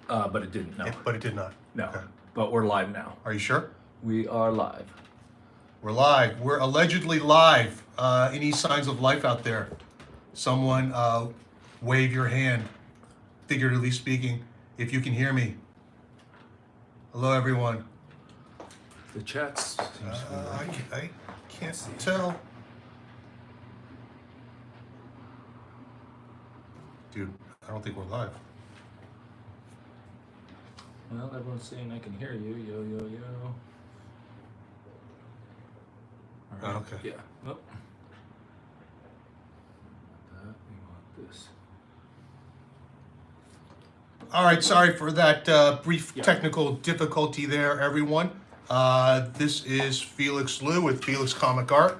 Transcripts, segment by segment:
But it didn't, no. But it did not? No, Okay. but we're live now. Are you sure? We are live. We're live. We're allegedly live. Any signs of life out there? Someone wave your hand, figuratively speaking, if you can hear me. Hello, everyone. The chat's... I can't tell. Dude, I don't think we're live. Well, everyone's saying I can hear you. Yo, yo, yo. All right. Okay. Yeah. Nope. We want this. All right, sorry for that brief technical difficulty there, everyone. This is Felix Liu with Felix Comic Art,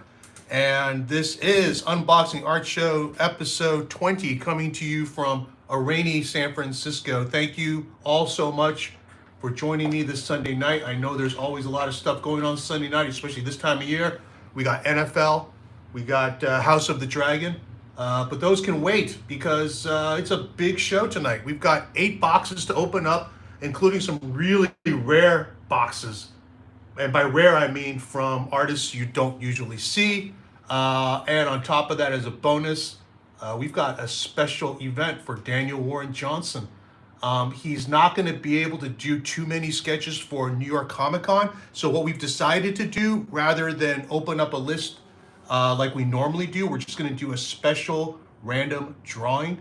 and this is Unboxing Art Show episode 20, coming to you from a rainy San Francisco. Thank you all so much for joining me this Sunday night. I know there's always a lot of stuff going on Sunday night, especially this time of year. We got NFL, we got House of the Dragon, but those can wait because it's a big show tonight. We've got 8 boxes to open up, including some really rare boxes. And by rare, I mean from artists you don't usually see. And on top of that, as a bonus, we've got a special event for Daniel Warren Johnson. He's not going to be able to do too many sketches for New York Comic Con. So what we've decided to do, rather than open up a list like we normally do, we're just going to do a special random drawing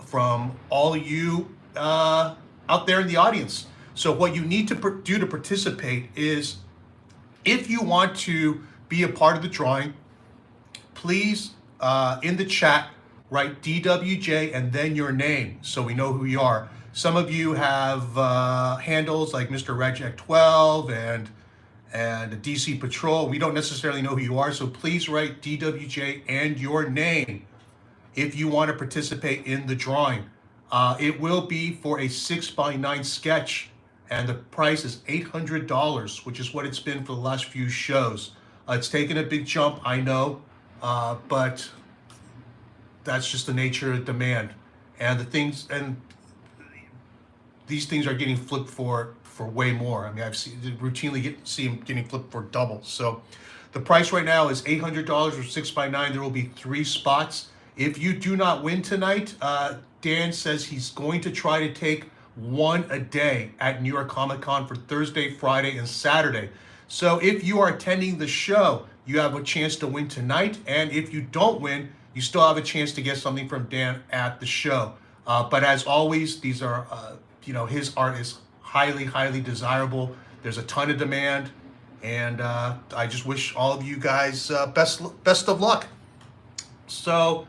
from all of you out there in the audience. So what you need to do to participate is, if you want to be a part of the drawing, please in the chat write DWJ and then your name so we know who you are. Some of you have handles like Mr. Reject12 and DC Patrol. We don't necessarily know who you are, so please write DWJ and your name if you want to participate in the drawing. It will be for a 6x9 sketch, and the price is $800, which is what it's been for the last few shows. It's taken a big jump, I know, but that's just the nature of demand. And these things are getting flipped for way more. I mean, routinely see them getting flipped for double. So the price right now is $800 or 6x9. There will be 3 spots. If you do not win tonight, Dan says he's going to try to take 1 a day at New York Comic Con for Thursday, Friday, and Saturday. So if you are attending the show, you have a chance to win tonight. And if you don't win, you still have a chance to get something from Dan at the show. But as always, these are, his art is highly desirable. There's a ton of demand. And I just wish all of you guys best of luck. So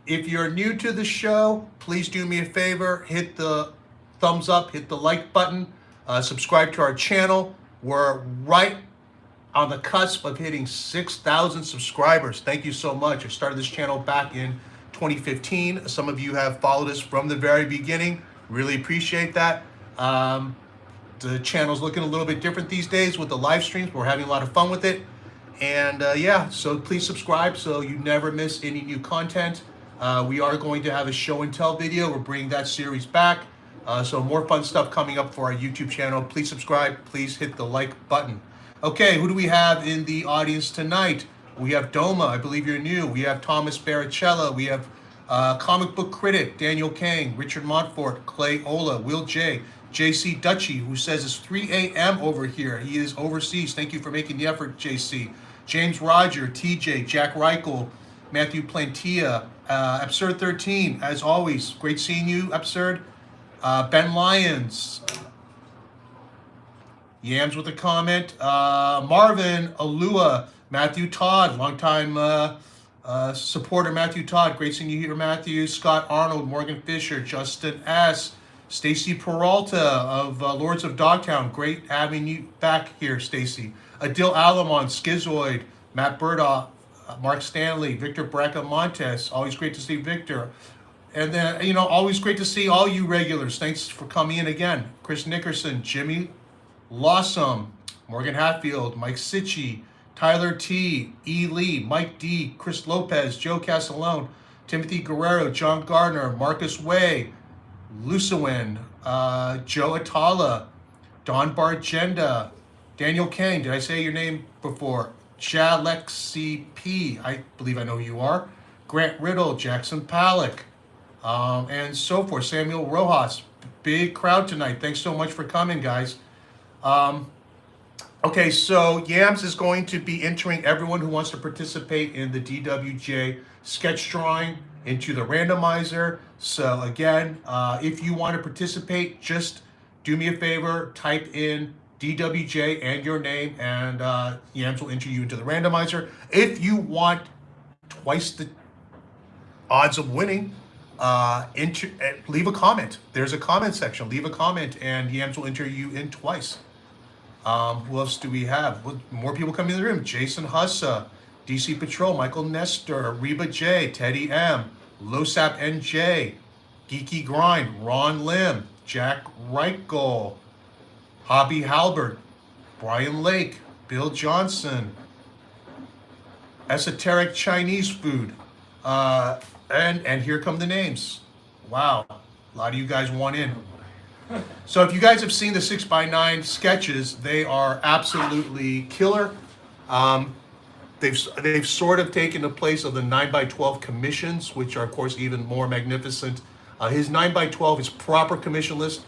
if you're new to the show, please do me a favor, hit the thumbs up, hit the like button, subscribe to our channel. We're right on the cusp of hitting 6,000 subscribers. Thank you so much. I started this channel back in 2015. Some of you have followed us from the very beginning. Really appreciate that. The channel's looking a little bit different these days with the live streams. We're having a lot of fun with it. And yeah, so please subscribe so you never miss any new content. We are going to have a show and tell video. We're bringing that series back. So more fun stuff coming up for our YouTube channel. Please subscribe. Please hit the like button. Okay, who do we have in the audience tonight? We have Doma. I believe you're new. We have Thomas Barrichello. We have comic book critic Daniel Kang, Richard Montfort, Clay Ola, Will J, JC Dutchy, who says it's 3 a.m. over here. He is overseas. Thank you for making the effort, JC. James Roger, TJ, Jack Reichel, Matthew Plantia, Absurd 13. As always, great seeing you, Absurd. Ben Lyons, Yams with a comment. Marvin Alua, Matthew Todd, longtime supporter Matthew Todd. Great seeing you here, Matthew. Scott Arnold, Morgan Fisher, Justin S. Stacy Peralta of Lords of Dogtown. Great having you back here, Stacy. Adil Alamon, Schizoid, Matt Burdoff, Mark Stanley, Victor Bracamontes. Always great to see Victor. And then, always great to see all you regulars. Thanks for coming in again. Chris Nickerson, Jimmy Lawsome, Morgan Hatfield, Mike Sitchy, Tyler T, E. Lee, Mike D, Chris Lopez, Joe Castellone, Timothy Guerrero, John Gardner, Marcus Way, Lucewin, Joe Atala, Don Bargenda, Daniel Kane. Did I say your name before? Jalexi P. I believe I know who you are. Grant Riddle, Jackson Palak, and so forth. Samuel Rojas. Big crowd tonight. Thanks so much for coming, guys. Okay, so Yams is going to be entering everyone who wants to participate in the DWJ sketch drawing into the randomizer. So again, if you want to participate, just do me a favor, type in DWJ and your name, and Yams will enter you into the randomizer. If you want twice the odds of winning, leave a comment. There's a comment section. Leave a comment, and Yams will enter you in twice. Who else do we have? More people coming in the room. Jason Hussa, DC Patrol, Michael Nestor, Reba J, Teddy M, Losap NJ, Geeky Grind, Ron Lim, Jack Reichel, Hobby Halbert, Brian Lake, Bill Johnson, Esoteric Chinese Food, and here come the names. Wow, a lot of you guys want in. So if you guys have seen the 6x9 sketches, they are absolutely killer. They've sort of taken the place of the 9x12 commissions, which are of course even more magnificent. His 9x12 is proper commission list.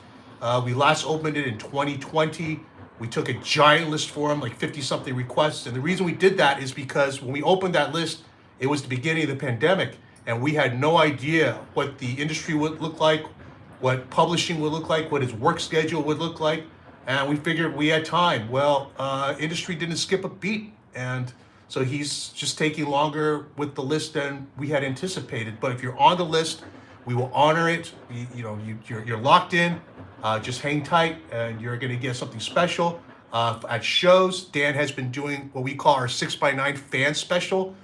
We last opened it in 2020. We took a giant list for him, like 50 something requests. And the reason we did that is because when we opened that list, it was the beginning of the pandemic, and we had no idea what the industry would look like, what publishing would look like, what his work schedule would look like, and we figured we had time. Well, industry didn't skip a beat, and so he's just taking longer with the list than we had anticipated. But if you're on the list, we will honor it. You're locked in. Just hang tight, and you're going to get something special. At shows, Dan has been doing what we call our 6x9 fan special,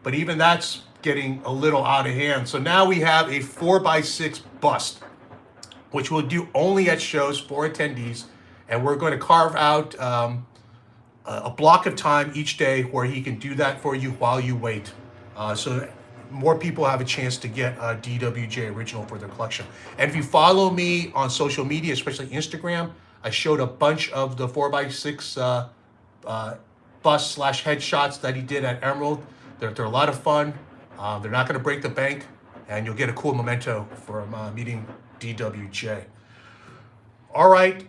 but even that's getting a little out of hand. So now we have a 4x6 bust, which we'll do only at shows for attendees, and we're going to carve out a block of time each day where he can do that for you while you wait. So more people have a chance to get a DWJ original for their collection. And if you follow me on social media, especially Instagram, I showed a bunch of the 4x6 bust / headshots that he did at Emerald. They're a lot of fun. They're not going to break the bank, and you'll get a cool memento from meeting DWJ. All right.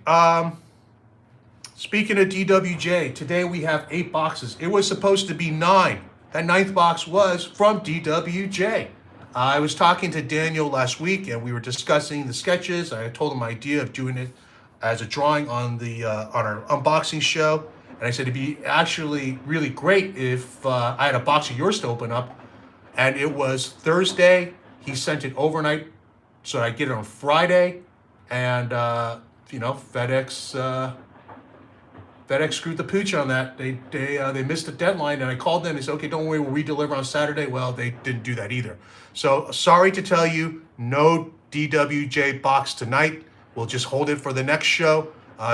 Speaking of DWJ, today we have 8 boxes. It was supposed to be 9. That 9th box was from DWJ. I was talking to Daniel last week, and we were discussing the sketches. I told him my idea of doing it as a drawing on our unboxing show, and I said it'd be actually really great if I had a box of yours to open up. And it was Thursday. He sent it overnight, so I get it on Friday, and FedEx screwed the pooch on that. They missed the deadline, and I called them. They said, "Okay, don't worry, we'll redeliver on Saturday." Well, they didn't do that either. So sorry to tell you, no DWJ box tonight. We'll just hold it for the next show,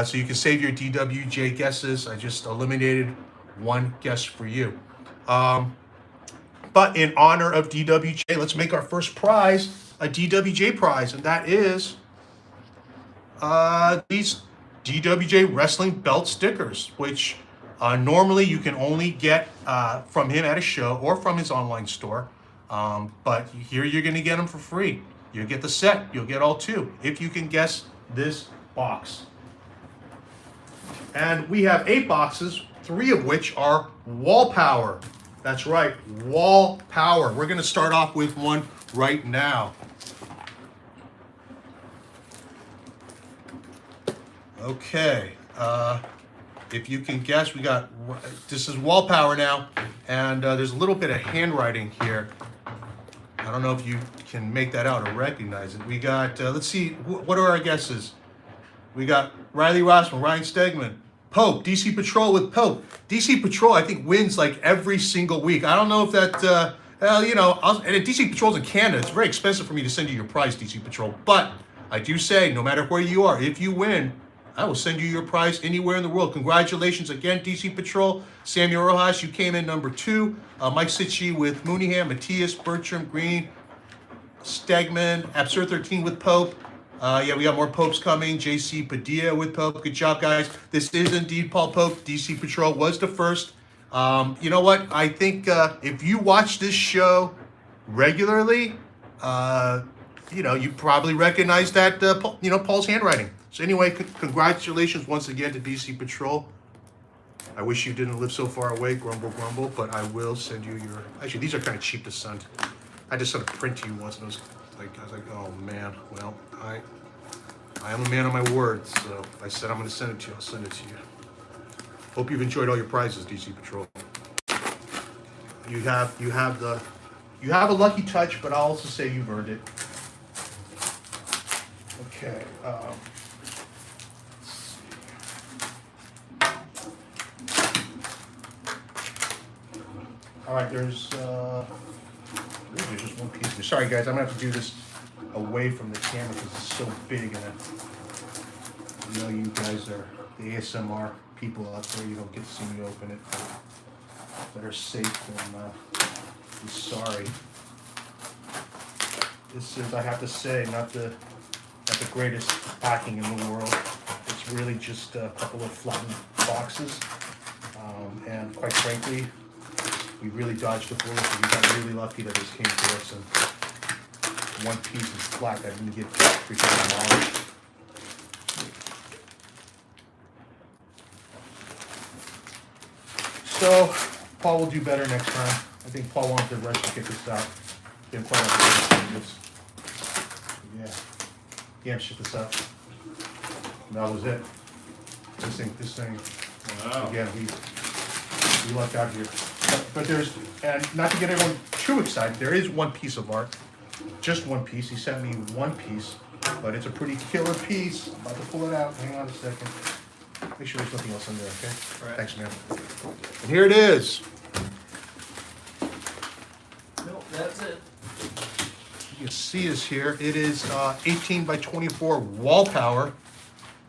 so you can save your DWJ guesses. I just eliminated one guess for you. But in honor of DWJ, let's make our first prize a DWJ prize, and that is these DWJ wrestling belt stickers, which normally you can only get from him at a show or from his online store. But here you're going to get them for free. You'll get the set. You'll get all 2 if you can guess this box. And we have 8 boxes, 3 of which are wall power. That's right, wall power. We're going to start off with one right now. Okay, if you can guess, this is wall power now, and there's a little bit of handwriting here. I don't know if you can make that out or recognize it. We got, let's see, what are our guesses? We got Riley Rossman, Ryan Stegman, Pope, DC Patrol with Pope. DC Patrol, I think, wins like every single week. I don't know if that, and DC Patrol's in Canada. It's very expensive for me to send you your prize, DC Patrol. But I do say, no matter where you are, if you win, I will send you your prize anywhere in the world. Congratulations again, DC Patrol. Samuel Rojas, you came in number 2. Mike Sitchie with Mooneyham, Matthias, Bertram, Green, Stegman, Absurd 13 with Pope, Yeah, we got more Popes coming. JC Padilla with Pope. Good job, guys. This is indeed Paul Pope. DC Patrol was the first. You know what? I think if you watch this show regularly, you probably recognize that, Paul's handwriting. So anyway, congratulations once again to DC Patrol. I wish you didn't live so far away, grumble, grumble, but I will send you your... Actually, these are kind of cheap to send. I just sent a print to you once, and I was like, oh, man. Well, I am a man of my word, so I said I'm going to send it to you. I'll send it to you. Hope you've enjoyed all your prizes, DC Patrol. You have a lucky touch, but I'll also say you've earned it. Okay. All right, there's just one piece. Sorry, guys, I'm gonna have to do this away from the camera because it's so big, and you guys are the ASMR people out there. You don't get to see me open it. Better safe than sorry. This is, I have to say, not the greatest packing in the world. It's really just a couple of flattened boxes, and quite frankly, we really dodged a bullet. We got really lucky that this came to us, and one piece is flat. I didn't get freaking demolished. So Paul will do better next time. I think Paul wanted to rush to get this out. Didn't quite have this. Yeah. Can't ship this out. And that was it. This thing. Wow. Again, we lucked out here. But there's, and not to get everyone too excited, there is one piece of art. Just one piece. He sent me one piece, but it's a pretty killer piece. I'm about to pull it out. Hang on a second. Make sure there's nothing else in there, okay? All right. Thanks, man. And here it is. Nope, that's it. You can see is here. It is 18 by 24 wall power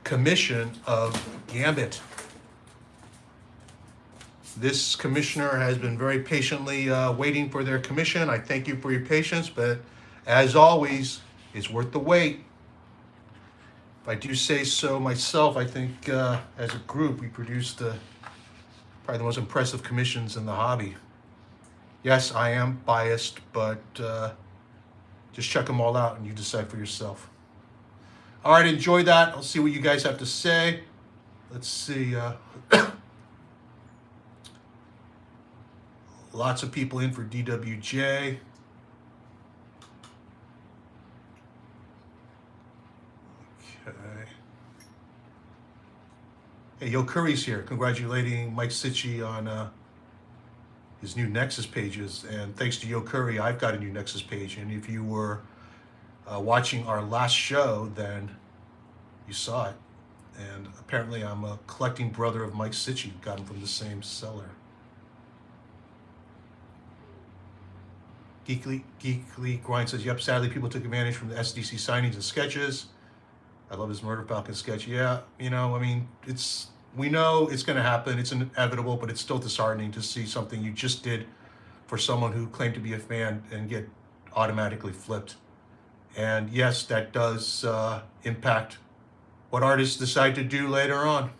commission of Gambit. This commissioner has been very patiently waiting for their commission. I thank you for your patience, but as always, it's worth the wait. If I do say so myself, I think as a group, we produced probably the most impressive commissions in the hobby. Yes, I am biased, but just check them all out and you decide for yourself. All right, enjoy that. I'll see what you guys have to say. Let's see. Lots of people in for DWJ. Okay. Hey, Yo Curry's here, congratulating Mike Sitchy on his new Nexus pages. And thanks to Yo Curry, I've got a new Nexus page. And if you were watching our last show, then you saw it. And apparently I'm a collecting brother of Mike Sitchy, got him from the same seller. Geekly Grind says, yep, sadly people took advantage from the SDC signings and sketches. I love his Murder Falcon sketch. Yeah, I mean, we know it's going to happen. It's inevitable, but it's still disheartening to see something you just did for someone who claimed to be a fan and get automatically flipped. And yes, that does impact what artists decide to do later on.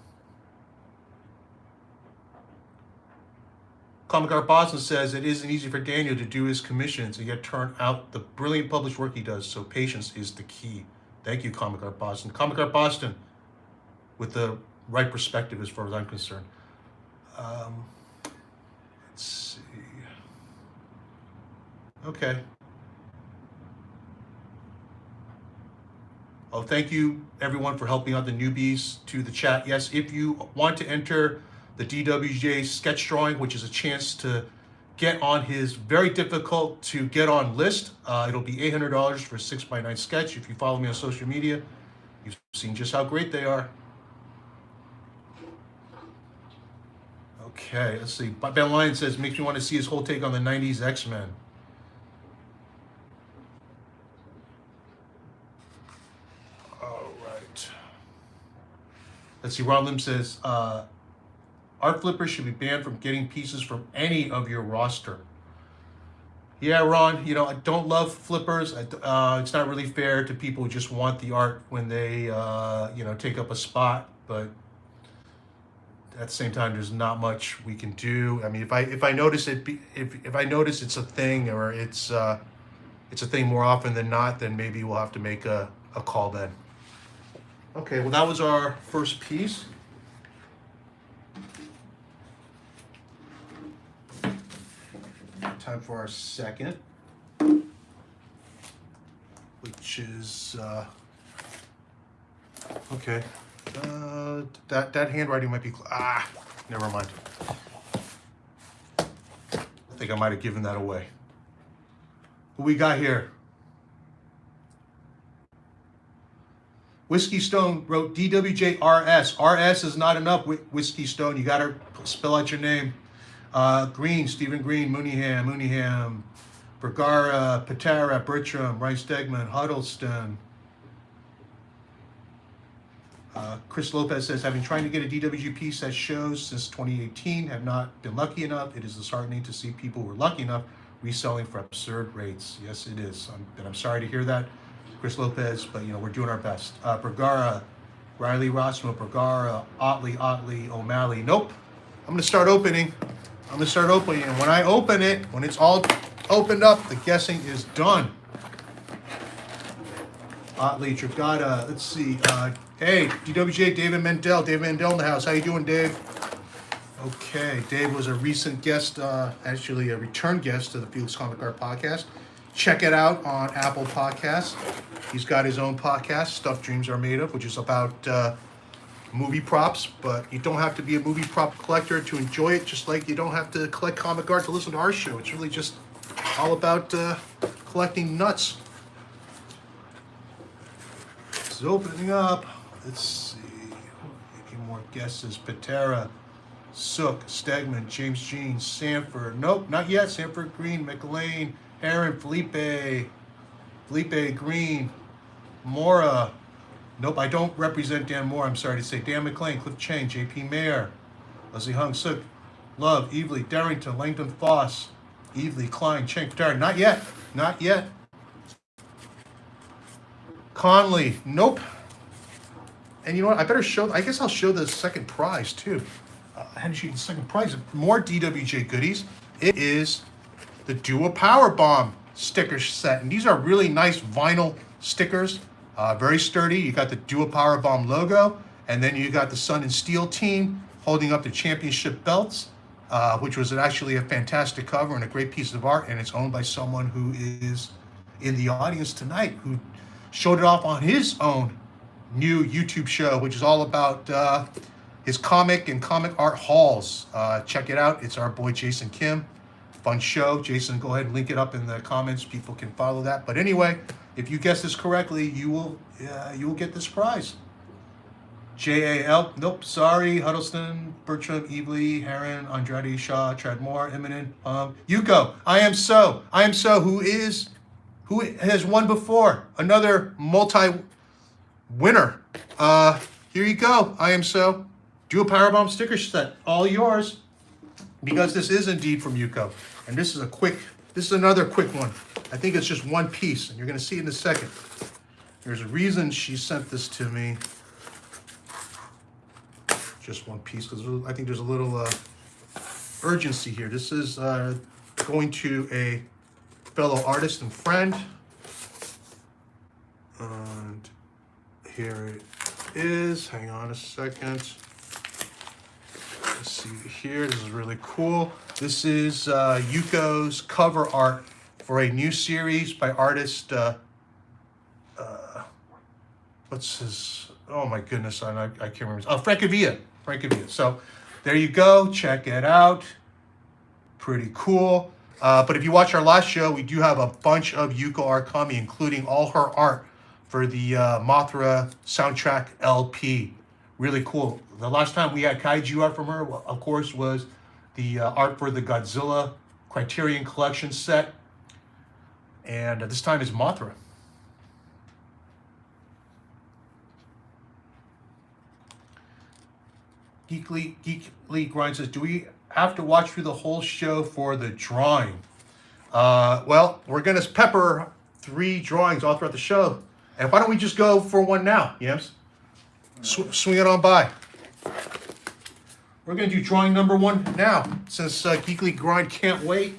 Comic Art Boston says it isn't easy for Daniel to do his commissions and yet turn out the brilliant published work he does, so patience is the key. Thank you, Comic Art Boston. Comic Art Boston, with the right perspective as far as I'm concerned. Let's see. Okay. Oh, thank you, everyone, for helping out the newbies to the chat. Yes, if you want to enter the DWJ sketch drawing, which is a chance to get on his very difficult to get on list. It'll be $800 for a 6x9 sketch. If you follow me on social media, you've seen just how great they are. Okay, let's see. Ben Lyon says, makes me want to see his whole take on the 90s X-Men. All right. Let's see, Ron Lim says, art flippers should be banned from getting pieces from any of your roster. Yeah, Ron, you know, I don't love flippers. It's not really fair to people who just want the art when they, you know, take up a spot. But at the same time, there's not much we can do. I mean, if I notice it, if I notice it's a thing or it's a thing more often than not, then maybe we'll have to make a call then. Okay, well, that was our first piece. Time for our second, which is okay. That handwriting might be never mind. I think I might have given that away. Who we got here? Whiskey Stone wrote DWJRS. RS is not enough. Whiskey Stone, you got to spell out your name. Green, Stephen Green, Mooneyham, Vergara, Patara, Bertram, Rice Stegman, Huddleston. Chris Lopez says, having tried to get a DWG piece at shows since 2018, have not been lucky enough. It is disheartening to see people who are lucky enough reselling for absurd rates. Yes, it is. I'm sorry to hear that, Chris Lopez, but you know, we're doing our best. Vergara, Riley Rossmo, Vergara, Otley, O'Malley. Nope. I'm going to start opening. And when I open it, when it's all opened up, the guessing is done. Otley, Dragotta, let's see. Hey, DWJ, David Mendel in the house. How you doing, Dave? Okay, Dave was a recent guest, actually a return guest to the Felix Comic Art Podcast. Check it out on Apple Podcasts. He's got his own podcast, Stuff Dreams Are Made Of, which is about movie props, but you don't have to be a movie prop collector to enjoy it, just like you don't have to collect comic art to listen to our show. It's really just all about collecting nuts. It's opening up. Let's see. A few more guesses. Patera, Sook, Stegman, James Jean, Sanford. Nope, not yet. Sanford Green, McLean, Aaron, Felipe Green, Mora. Nope, I don't represent Dan Moore. I'm sorry to say. Dan McLean, Cliff Chang, J.P. Mayer, Leslie Hung, Sook, Love, Evely, Darrington, Langdon Foss, Evely, Klein, Chang, Patera. Not yet. Conley, nope. And you know what? I guess I'll show the second prize too. I had to shoot the second prize. More DWJ goodies. It is the Duo Power Bomb sticker set. And these are really nice vinyl stickers. Very sturdy. You got the Duo Power Bomb logo. And then you got the Sun and Steel team holding up the championship belts, which was actually a fantastic cover and a great piece of art. And it's owned by someone who is in the audience tonight, who showed it off on his own new YouTube show, which is all about his comic and comic art hauls. Check it out. It's our boy Jason Kim. Fun show. Jason, go ahead and link it up in the comments. People can follow that. But anyway, if you guess this correctly, you will get this prize. JAL. Nope. Sorry. Huddleston, Bertram, Evely, Heron, Andrade, Shaw, Tradmore, Eminent, Yuko. I am so. Who has won before? Another multi-winner. Here you go. I am so. Dual Powerbomb sticker set. All yours. Because this is indeed from Yuko. And this is another quick one. I think it's just one piece, and you're going to see it in a second. There's a reason she sent this to me. Just one piece, because I think there's a little urgency here. This is going to a fellow artist and friend. And here it is. Hang on a second. Let's see here. This is really cool. This is Yuko's cover art for a new series by artist. What's his? Oh my goodness, I can't remember. Oh, Francavilla. So there you go. Check it out. Pretty cool. But if you watch our last show, we do have a bunch of Yuko art coming, including all her art for the Mothra soundtrack LP. Really cool. The last time we had kaiju art from her, well, of course, was the art for the Godzilla Criterion Collection set. And this time is Mothra. Geekly Grind says, do we have to watch through the whole show for the drawing? Well, we're gonna pepper 3 drawings all throughout the show. And why don't we just go for one now, Yams? Swing it on by. We're gonna do drawing number 1 now, since Geekly Grind can't wait.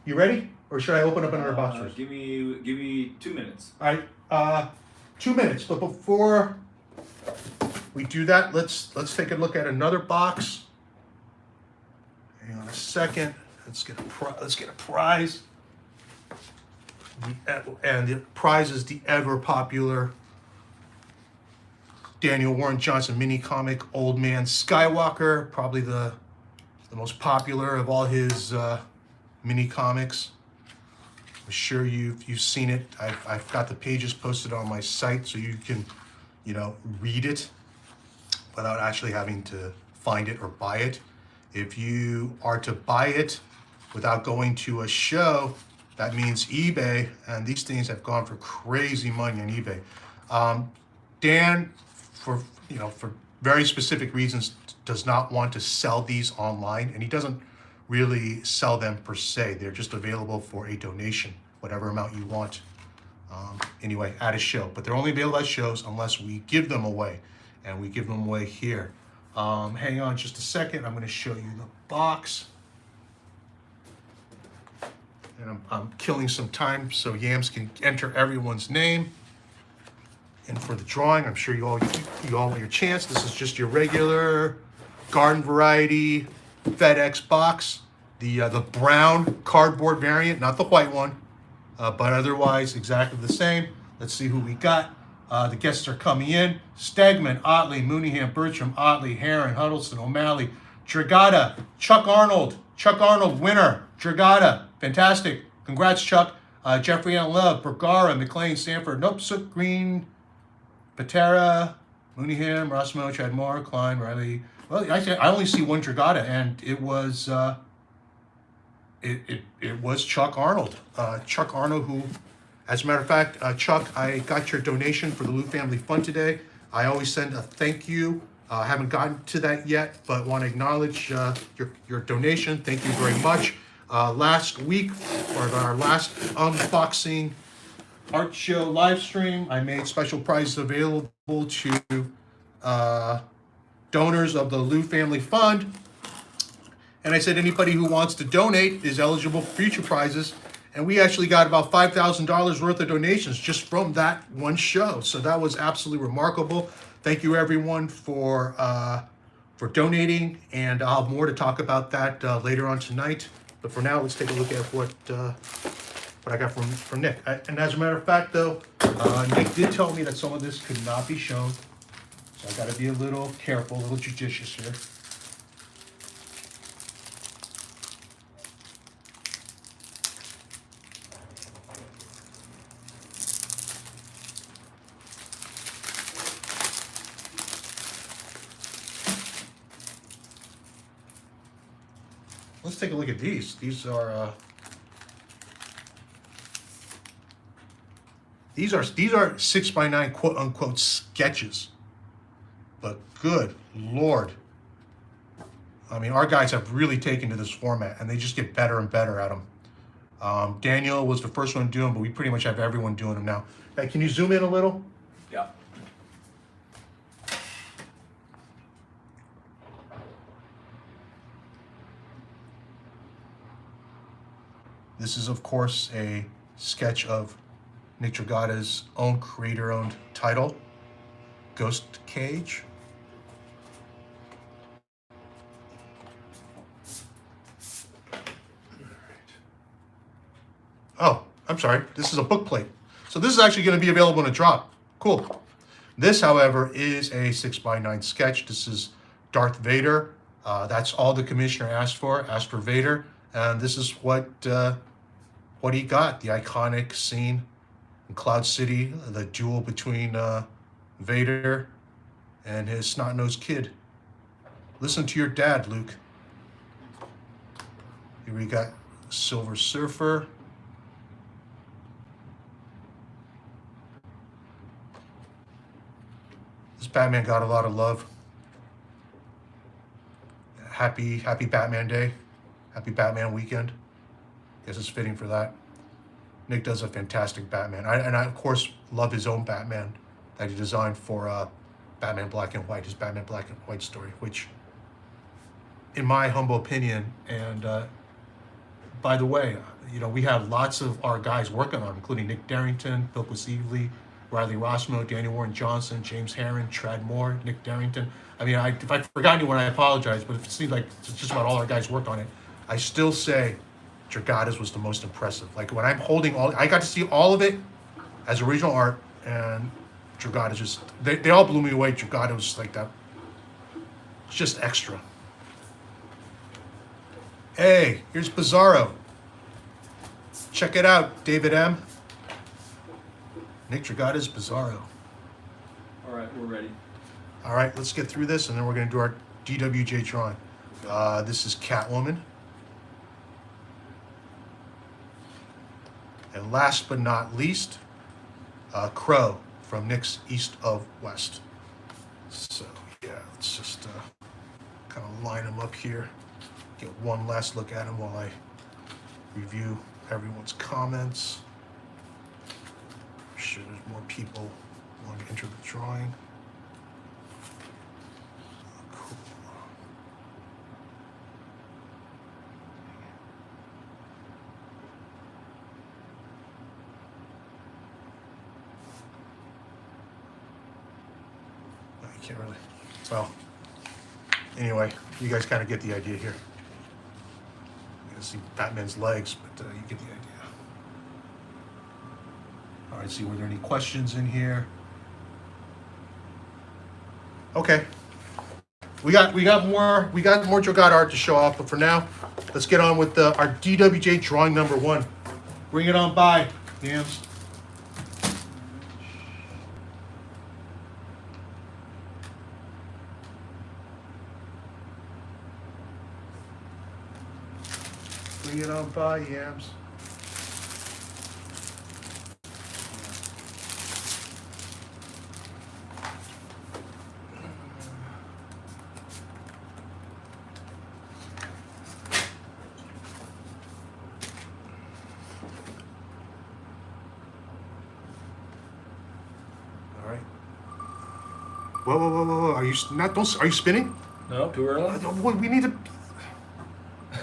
You ready? Or should I open up another box first? Give me 2 minutes. All right, 2 minutes. But before we do that, let's take a look at another box. Hang on a second. Let's get a prize. And the prize is the ever popular Daniel Warren Johnson mini comic, Old Man Skywalker, probably the most popular of all his mini comics. I'm sure you've seen it. I've got the pages posted on my site so you can, read it without actually having to find it or buy it. If you are to buy it without going to a show, that means eBay, and these things have gone for crazy money on eBay. Dan, for very specific reasons, does not want to sell these online, and he doesn't really sell them per se. They're just available for a donation, whatever amount you want. Anyway, at a show, but they're only available at shows unless we give them away, and we give them away here. Hang on just a second. I'm going to show you the box. And I'm killing some time so Yams can enter everyone's name. And for the drawing, I'm sure you all want your chance. This is just your regular garden variety FedEx box. The brown cardboard variant, not the white one, but otherwise exactly the same. Let's see who we got. The guests are coming in. Stegman, Otley, Mooneyham, Bertram, Otley, Heron, Huddleston, O'Malley, Dragotta, Chuck Arnold, winner, Dragotta. Fantastic. Congrats, Chuck. Jeffrey Allen Love, Bergara, McLean, Stanford, Nope, Sook, Green, Patera, Mooneyham, Rossmo, Chad Moore, Klein, Riley. Well, I only see one Dragotta, and it was it was Chuck Arnold. Chuck Arnold, who, as a matter of fact, Chuck, I got your donation for the Lou Family Fund today. I always send a thank you. I haven't gotten to that yet, but want to acknowledge your donation. Thank you very much. Last week, for our last unboxing art show live stream, I made special prizes available to donors of the Lou Family Fund. And I said anybody who wants to donate is eligible for future prizes. And we actually got about $5,000 worth of donations just from that one show. So that was absolutely remarkable. Thank you, everyone, for donating. And I'll have more to talk about that later on tonight. But for now, let's take a look at what I got from Nick. And as a matter of fact, though, Nick did tell me that some of this could not be shown. So I got to be a little careful, a little judicious here. Let's take a look at these. These are 6x9 quote unquote sketches. But good Lord. I mean, our guys have really taken to this format, and they just get better and better at them. Daniel was the first one to do them, but we pretty much have everyone doing them now. Hey, can you zoom in a little? Yeah. This is, of course, a sketch of Nick Dragotta's own creator-owned title, Ghost Cage. Oh, I'm sorry. This is a book plate. So this is actually going to be available in a drop. Cool. This, however, is a 6x9 sketch. This is Darth Vader. That's all the commissioner asked for Vader. And this is what he got, the iconic scene in Cloud City, the duel between Vader and his snot-nosed kid. Listen to your dad, Luke. Here we got Silver Surfer. This Batman got a lot of love. Happy Batman Day. Happy Batman weekend. Guess it's fitting for that. Nick does a fantastic Batman. I of course love his own Batman that he designed for Batman Black and White, his Batman Black and White story, which, in my humble opinion, and by the way, we have lots of our guys working on, including Nick Darrington, Bill Evely, Riley Rossmo, Daniel Warren Johnson, James Herron, Trad Moore, Nick Darrington. I mean, if I forgot anyone, I apologize, but it seems like just about all our guys worked on it. I still say Dragotta's was the most impressive. Like when I'm holding I got to see all of it as original art, and Dragotta's just, they all blew me away. Dragotta was like that. It's just extra. Hey, here's Bizarro. Check it out, David M. Nick Dragotta's Bizarro. All right, we're ready. All right, let's get through this, and then we're going to do our DWJ drawing. This is Catwoman. And last but not least, Crow from Nick's East of West. So, yeah, let's just kind of line them up here. Get one last look at them while I review everyone's comments. I'm sure there's more people want to enter the drawing. Cool. I can't really. Well, anyway, you guys kind of get the idea here. See Batman's legs, but you get the idea. All right, see, were there any questions in here? Okay. We got more Dragotta art to show off, but for now, let's get on with our DWJ drawing number 1. Bring it on by, Yams. Bring it on by, Yams. All right. Whoa! Are you Are you spinning? No, too early. We need to.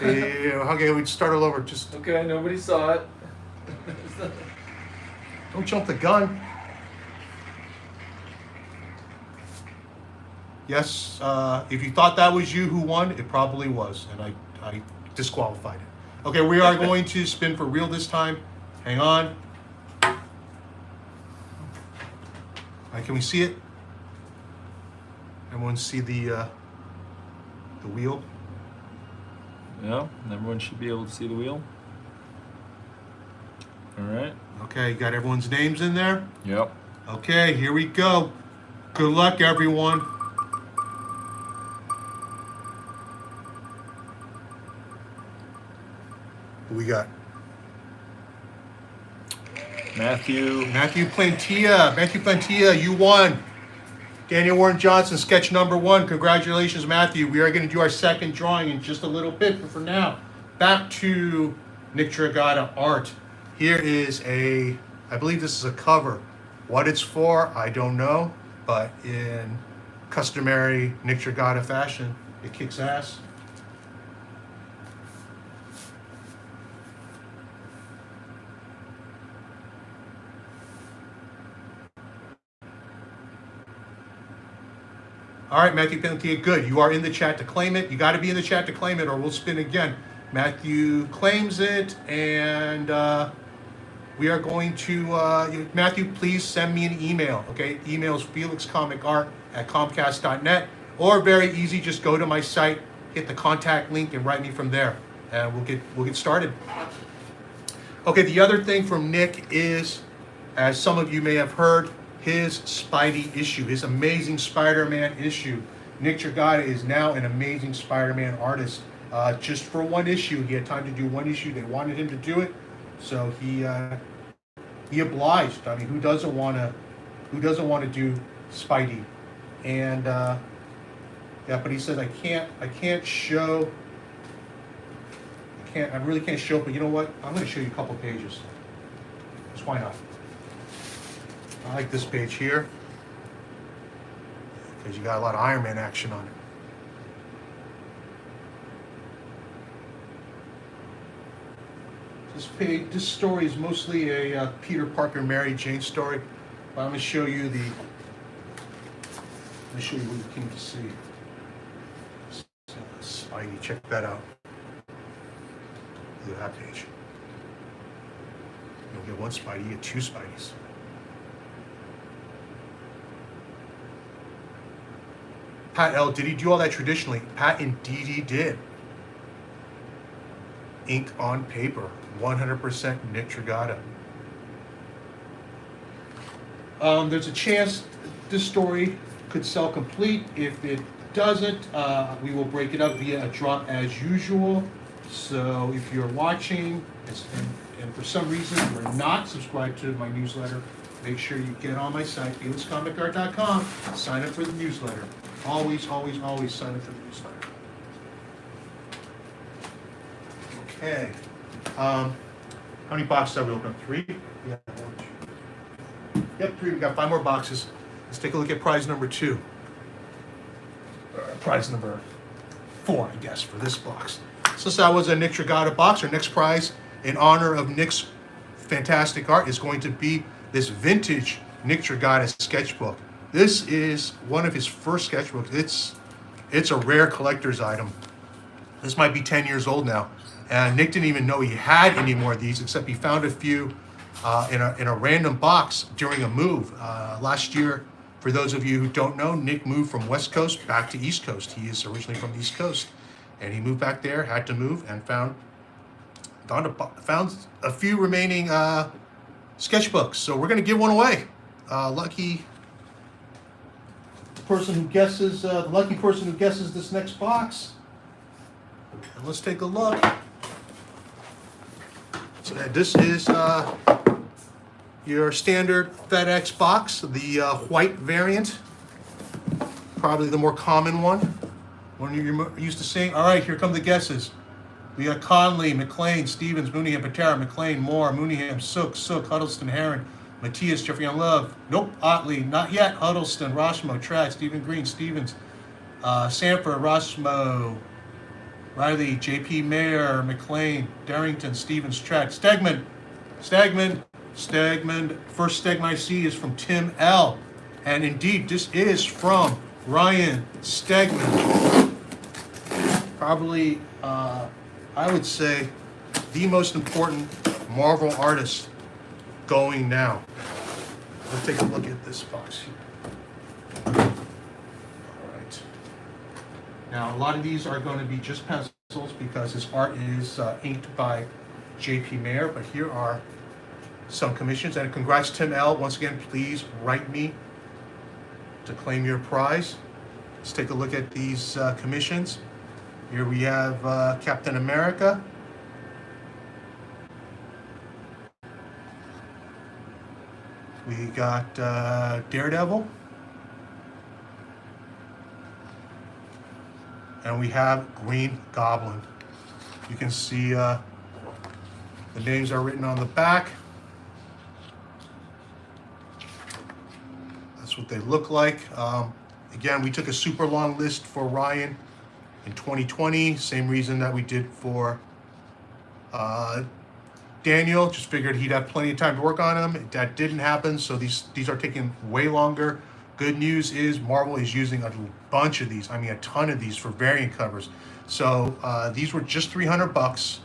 Yeah, okay, we'd start all over. Just Okay, nobody saw it. don't jump the gun. Yes, if you thought that was you who won, it probably was, and I disqualified it. Okay, we are going to spin for real this time. Hang on. All right, can we see it? Everyone see the wheel? Yeah, everyone should be able to see the wheel. All right. Okay, got everyone's names in there? Yep. Okay, here we go. Good luck, everyone. Who we got? Matthew Plantilla, you won. Daniel Warren Johnson, sketch number 1. Congratulations, Matthew. We are going to do our second drawing in just a little bit, but for now, back to Nick Dragotta art. Here is I believe this is a cover. What it's for, I don't know, but in customary Nick Dragotta fashion, it kicks ass. All right, Matthew Plantilla, good. You are in the chat to claim it. You got to be in the chat to claim it, or we'll spin again. Matthew claims it, and we are going to, Matthew, please send me an email, okay? Email is felixcomicart@comcast.net, or very easy, just go to my site, hit the contact link, and write me from there, and we'll get started. Okay, the other thing from Nick is, as some of you may have heard, his Spidey issue, his Amazing Spider-Man issue. Nick Dragotta is now an Amazing Spider-Man artist. Just for one issue, he had time to do one issue. They wanted him to do it, so he obliged. I mean, who doesn't want to do Spidey? And yeah, but he says I can't show I really can't show it, but you know what? I'm going to show you a couple pages. Just why not? I like this page here because you got a lot of Iron Man action on it. This story is mostly a Peter Parker, Mary Jane story. But I'm going to show you what you came to see. Spidey, check that out. Look at that page. You don't get one Spidey, you get two Spideys. Pat L, did he do all that traditionally? Pat, indeed he did. Ink on paper. 100% Nick Dragotta. There's a chance this story could sell complete. If it doesn't, we will break it up via a drop as usual. So if you're watching and for some reason you're not subscribed to my newsletter, make sure you get on my site, felixcomicart.com, sign up for the newsletter. Always, always, always sign up for the newsletter. Okay. How many boxes have we opened? 3? Yeah, 1, 2. Yep, 3. We got 5 more boxes. Let's take a look at prize number 2. Prize number 4, I guess, for this box. Since that was a Nick Dragotta box, our next prize in honor of Nick's fantastic art is going to be this vintage Nick Dragotta sketchbook. This is one of his first sketchbooks. It's a rare collector's item. This might be 10 years old now. And Nick didn't even know he had any more of these, except he found a few in a random box during a move. Last year, for those of you who don't know, Nick moved from West Coast back to East Coast. He is originally from the East Coast. And he moved back there, had to move, and found a few remaining sketchbooks. So we're going to give one away. Lucky person who guesses, the lucky person who guesses this next box. And let's take a look. So this is your standard FedEx box, the white variant. Probably the more common one you're used to seeing. All right, here come the guesses. We got Conley, McLean, Stevens, Mooneyham, Patera, McLean, Moore, Mooneyham, Sook, Huddleston, Heron, Matthias, Jeffrey Young Love. Nope, Otley, not yet. Huddleston, Rossmo, Trad, Stephen Green, Stevens, Sanford, Rossmo, Riley, J.P. Mayer, McLean, Darrington, Stevens, Trad, Stegman. First Stegman I see is from Tim L. And indeed, this is from Ryan Stegman. Probably, I would say, the most important Marvel artist going now. Let's take a look at this box here. All right. Now, a lot of these are going to be just pencils because his art is inked by J.P. Mayer, but here are some commissions. And congrats, Tim L. Once again, please write me to claim your prize. Let's take a look at these commissions. Here we have Captain America. We got Daredevil. And we have Green Goblin. You can see the names are written on the back. That's what they look like. Again, we took a super long list for Ryan in 2020. Same reason that we did for Daniel. Just figured he'd have plenty of time to work on them. That didn't happen, so these are taking way longer. Good news is Marvel is using a bunch of these. I mean, a ton of these for variant covers. So these were just $300.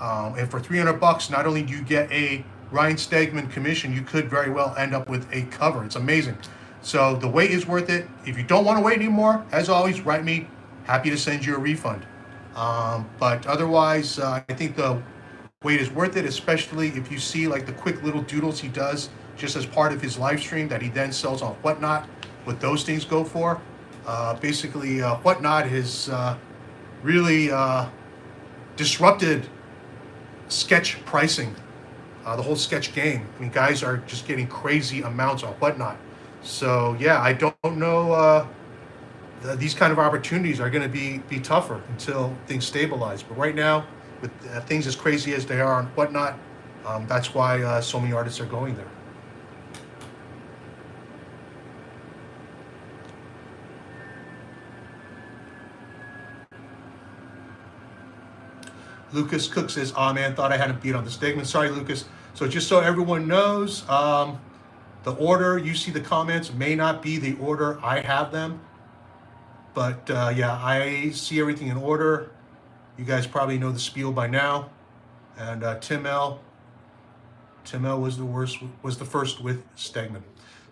And for $300, not only do you get a Ryan Stegman commission, you could very well end up with a cover. It's amazing. So the wait is worth it. If you don't want to wait anymore, as always, write me. Happy to send you a refund. But otherwise, I think the wait is worth it, especially if you see like the quick little doodles he does just as part of his live stream that he then sells on Whatnot. What those things go for. Basically, Whatnot has really disrupted sketch pricing, the whole sketch game. I mean, guys are just getting crazy amounts on Whatnot. So yeah, I don't know. These kind of opportunities are going to be tougher until things stabilize. But right now, with things as crazy as they are and whatnot. That's why so many artists are going there. Lucas Cook says, "Oh man, thought I had a beat on the Stegman." Sorry, Lucas. So just so everyone knows, the order you see the comments may not be the order I have them, but yeah, I see everything in order. You guys probably know the spiel by now. And Tim L was the first with Stegman.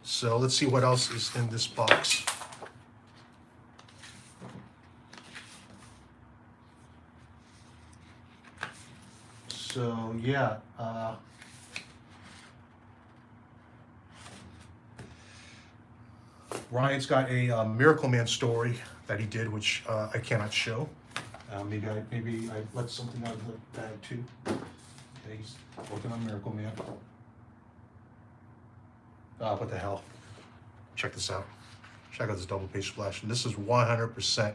So let's see what else is in this box. So yeah, Ryan's got a Miracle Man story that he did, which I cannot show. Maybe I let something out of the bag too. Okay, he's working on Miracle Man. What the hell? Check this out. Check out this double page splash. And this is 100%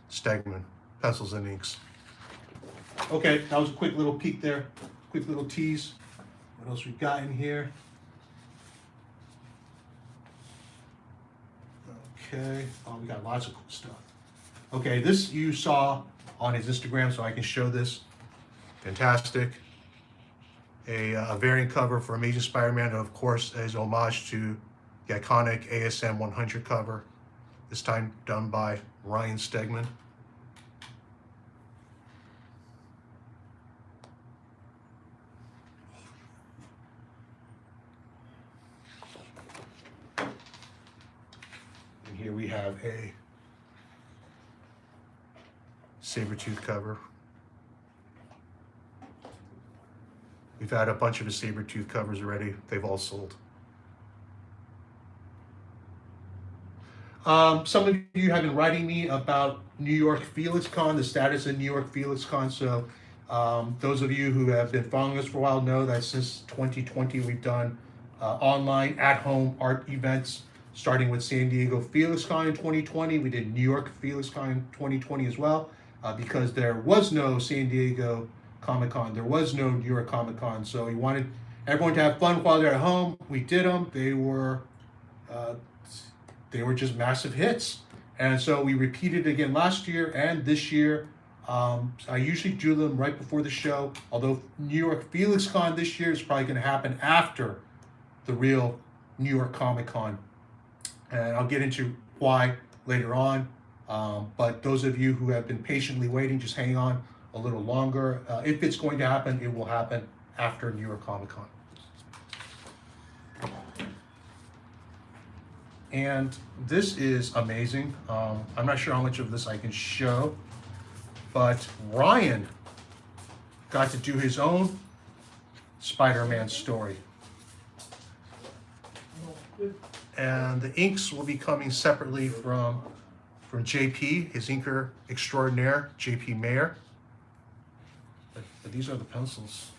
Stegman, pencils and inks. Okay, that was a quick little peek there. Quick little tease. What else we got in here? Okay, oh, we got lots of cool stuff. Okay, this you saw on his Instagram, so I can show this. Fantastic. A variant cover for Amazing Spider-Man, of course, is homage to the iconic ASM 100 cover, this time done by Ryan Stegman. And here we have a Sabretooth cover. We've had a bunch of his Sabretooth covers already. They've all sold. Some of you have been writing me about New York FelixCon, the status of New York FelixCon. So those of you who have been following us for a while know that since 2020, we've done online at-home art events, starting with San Diego FelixCon in 2020. We did New York FelixCon in 2020 as well, because there was no San Diego Comic-Con. There was no New York Comic-Con. So we wanted everyone to have fun while they're at home. We did them. They were just massive hits. And so we repeated again last year and this year. I usually do them right before the show, although New York FelixCon this year is probably going to happen after the real New York Comic-Con. And I'll get into why later on. But those of you who have been patiently waiting, just hang on a little longer. If it's going to happen, it will happen after New York Comic-Con. And this is amazing. I'm not sure how much of this I can show, but Ryan got to do his own Spider-Man story. And the inks will be coming separately from JP, his inker extraordinaire, JP Mayer. But these are the pencils.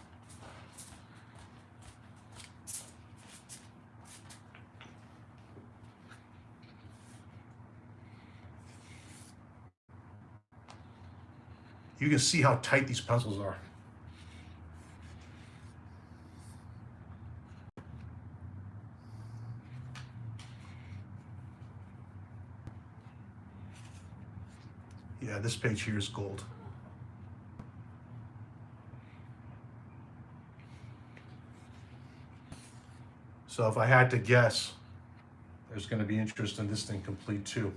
You can see how tight these pencils are. Yeah, this page here is gold. So if I had to guess, there's going to be interest in this thing complete too.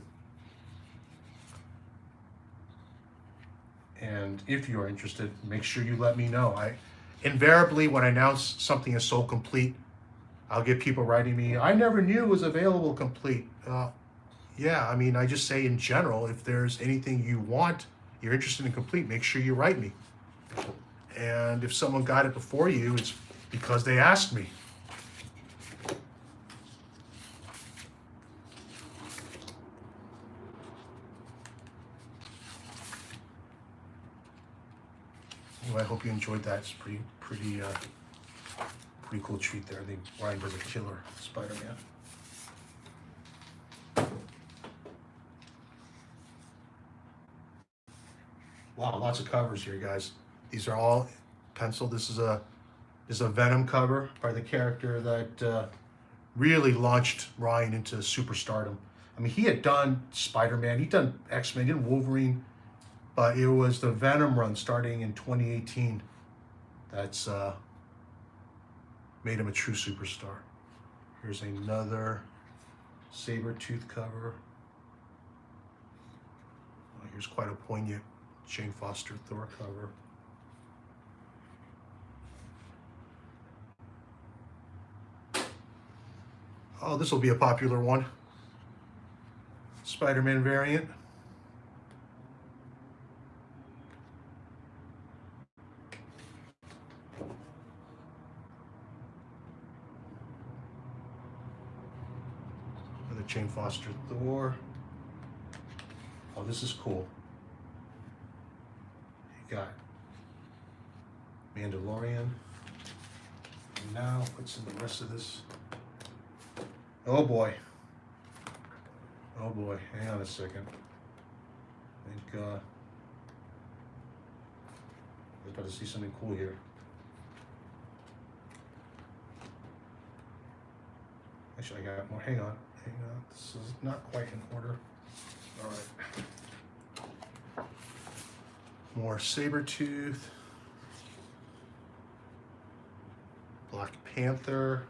And if you're interested, make sure you let me know. Invariably, when I announce something is sold complete, I'll get people writing me, "I never knew it was available complete." Yeah, I mean, I just say in general, if there's anything you want, you're interested in complete, make sure you write me. And if someone got it before you, it's because they asked me. Anyway, I hope you enjoyed that. It's pretty cool treat there. I think Ryan does a killer Spider-Man. Wow, lots of covers here, guys. These are all pencil. This is a Venom cover by the character that really launched Ryan into superstardom. I mean, he had done Spider-Man, he'd done X-Men, he did Wolverine, but it was the Venom run starting in 2018 that's made him a true superstar. Here's another Sabretooth cover. Oh, here's quite a poignant Jane Foster Thor cover. Oh, this will be a popular one. Spider-Man variant. Another Jane Foster Thor. Oh, this is cool. You got Mandalorian. And now, what's in the rest of this? Oh boy. Oh boy. Hang on a second. I think I was about to see something cool here. Actually, I got more. Hang on. Hang on. This is not quite in order. All right. More Sabretooth. Black Panther.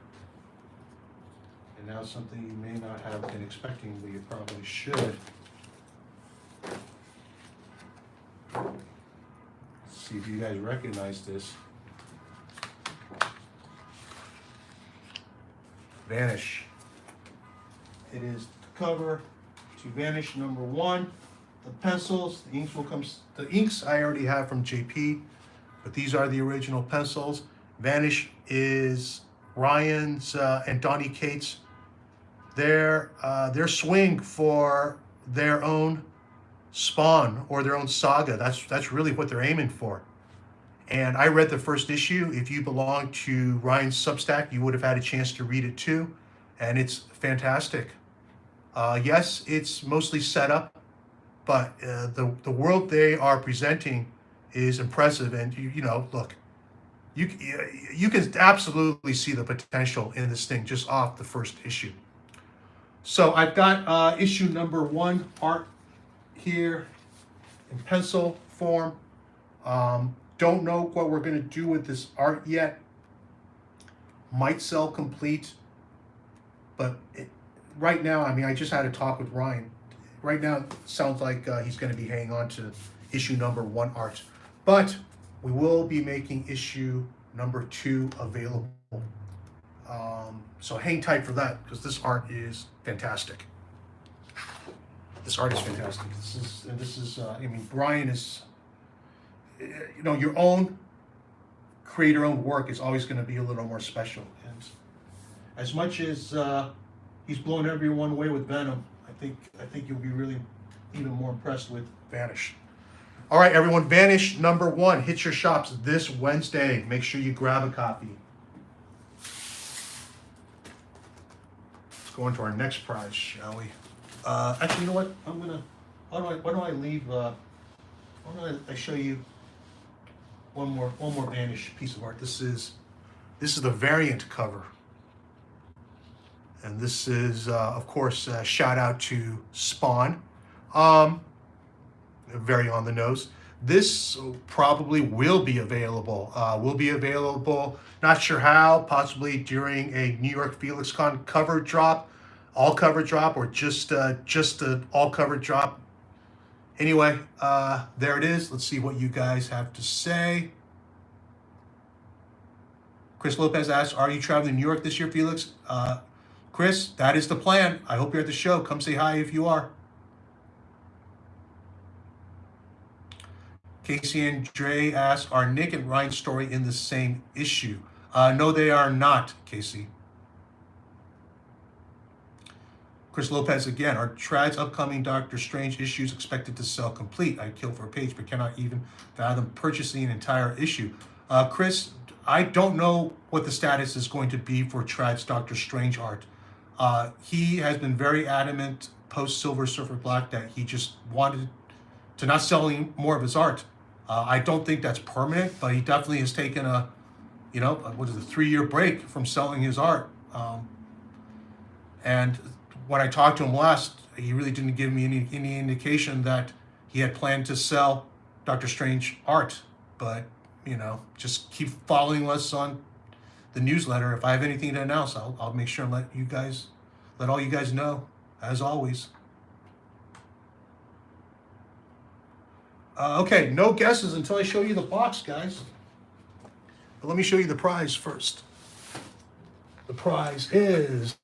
And now something you may not have been expecting, but you probably should. Let's see if you guys recognize this. Vanish. It is the cover to Vanish #1. The pencils, the inks will come. The inks I already have from JP, but these are the original pencils. Vanish is Ryan's and Donny Cates' their swing for their own Spawn or their own saga. That's really what they're aiming for. And I read the first issue. If you belong to Ryan's Substack, you would have had a chance to read it too, and it's fantastic. Yes, it's mostly set up, but the world they are presenting is impressive. And you know, look, you can absolutely see the potential in this thing just off the first issue. So I've got issue #1 art here in pencil form. Don't know what we're going to do with this art yet. Might sell complete, but right now, I mean, I just had a talk with Ryan. Right now, it sounds like he's going to be hanging on to issue #1 art. But we will be making issue #2 available. So hang tight for that, because this art is fantastic. This art is fantastic. This is I mean, Brian is, you know, your own creator-owned work is always going to be a little more special. And as much as he's blown everyone away with Venom, I think you'll be really even more impressed with Vanish. All right, everyone, Vanish #1 hits your shops this Wednesday. Make sure you grab a copy. Let's go into our next prize, shall we? Actually, you know what? I'm gonna. Why don't I leave? Why don't I show you one more Vanish piece of art? This is the variant cover, and this is of course a shout out to Spawn. Very on the nose. This probably will be available. Not sure how. Possibly during a New York Felix Con cover drop, all cover drop, or just an all cover drop. Anyway, there it is. Let's see what you guys have to say. Chris Lopez asks, "Are you traveling to New York this year, Felix?" Chris, that is the plan. I hope you're at the show. Come say hi if you are. Casey and Dre ask, "Are Nick and Ryan's story in the same issue?" No, they are not, Casey. Chris Lopez again, "Are Trad's upcoming Doctor Strange issues expected to sell complete? I'd kill for a page, but cannot even fathom purchasing an entire issue." Chris, I don't know what the status is going to be for Trad's Doctor Strange art. He has been very adamant post Silver Surfer Black that he just wanted to not selling more of his art. I don't think that's permanent, but he definitely has taken a, what is it, 3-year break from selling his art. And when I talked to him last, he really didn't give me any indication that he had planned to sell Doctor Strange art. But, just keep following us on the newsletter. If I have anything to announce, I'll make sure and let all you guys know, as always. Okay, no guesses until I show you the box, guys. But let me show you the prize first. The prize is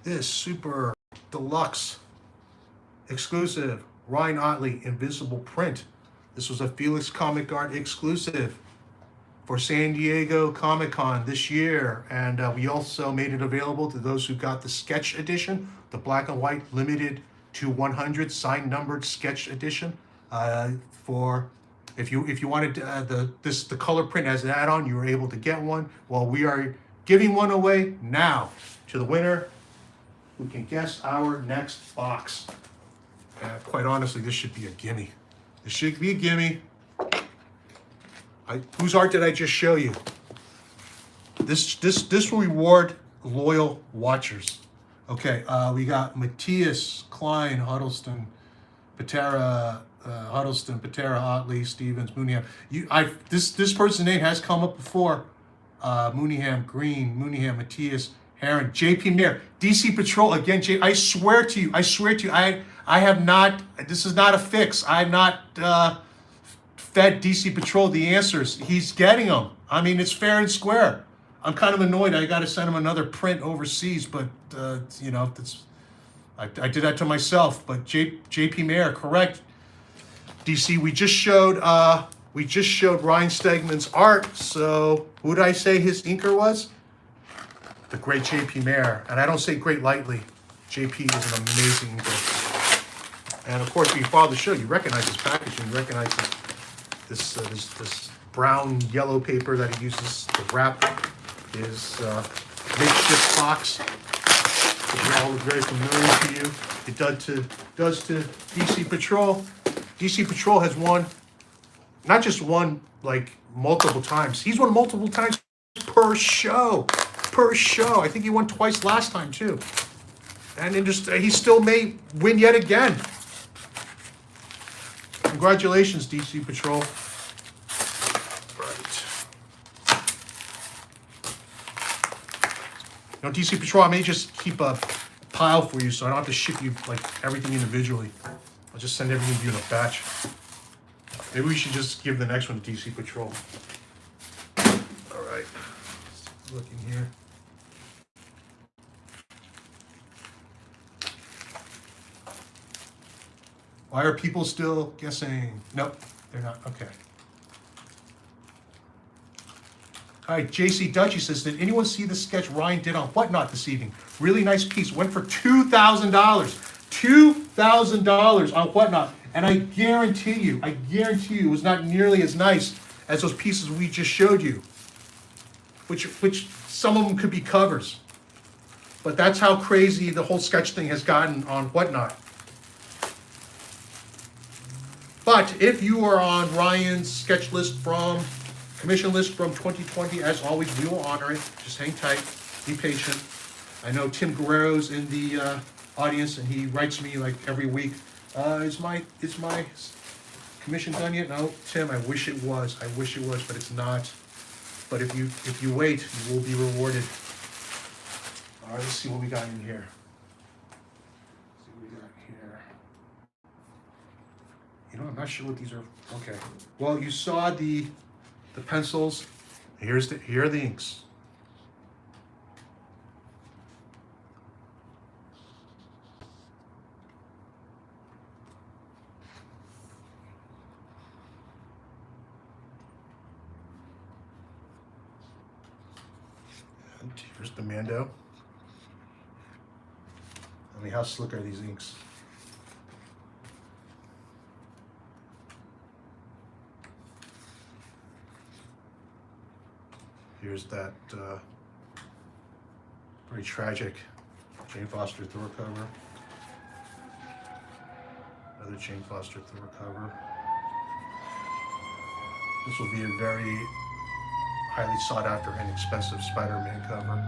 this super deluxe exclusive Ryan Otley invisible print. This was a Felix Comic Art exclusive for San Diego Comic-Con this year, and we also made it available to those who got the sketch edition, the black and white limited to 100 signed numbered sketch edition. For if you wanted the color print as an add-on, you were able to get one. Well, we are giving one away now to the winner who can guess our next box. Quite honestly, this should be a gimme. This should be a gimme. Whose art did I just show you? This will reward loyal watchers. Okay, we got Matthias, Klein, Huddleston, Patera, Otley, Stevens, Mooneyham. This person's name has come up before. Mooneyham, Green, Mooneyham, Matthias, Heron, JP Mayer, DC Patrol again. I swear to you, I have not. This is not a fix. I have not fed DC Patrol the answers. He's getting them. I mean, it's fair and square. I'm kind of annoyed. I got to send him another print overseas, but I did that to myself. But JP Mayer, correct. DC, we just showed Ryan Stegman's art. So who did I say his inker was? The great JP Mayer, and I don't say great lightly. JP is an amazing inker. And of course, if you follow the show, you recognize his packaging. You recognize this brown yellow paper that he uses to wrap his makeshift box. It all look very familiar to you. It does to DC Patrol. DC Patrol has won, not just won like multiple times. He's won multiple times per show. I think he won twice last time too. And he still may win yet again. Congratulations, DC Patrol. Right. DC Patrol, I may just keep a pile for you so I don't have to ship you like everything individually. I'll just send everything to you in a batch. Maybe we should just give the next one to DC Patrol. All right. Let's look in here. Why are people still guessing? Nope, they're not. Okay. All right, JC Dutchy says, did anyone see the sketch Ryan did on Whatnot this evening? Really nice piece. Went for $2,000. $2,000 on Whatnot. And I guarantee you, it was not nearly as nice as those pieces we just showed you. Which some of them could be covers. But that's how crazy the whole sketch thing has gotten on Whatnot. But if you are on Ryan's sketch list commission list from 2020, as always, we will honor it. Just hang tight, be patient. I know Tim Guerrero's in the audience, and he writes me like every week. Is my commission done yet? No, Tim, I wish it was, but it's not. But if you wait, you will be rewarded. All right, let's see what we got in here. I'm not sure what these are. Okay. Well, you saw the pencils. Here are the inks. And here's the Mando. I mean, how slick are these inks? Here's that very tragic Jane Foster Thor cover. Another Jane Foster Thor cover. This will be a very highly sought after and expensive Spider-Man cover.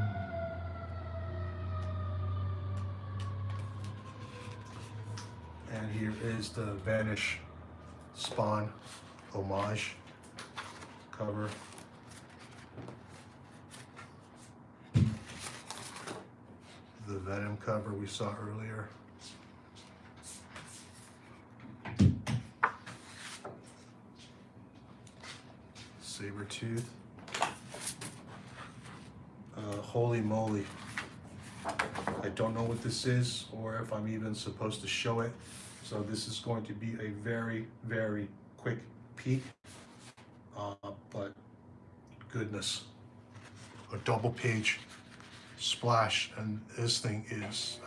And here is the Vanish Spawn homage cover. The Venom cover we saw earlier. Sabretooth. Holy moly. I don't know what this is or if I'm even supposed to show it. So this is going to be a very, very quick peek. But goodness, a double page splash, and this thing is,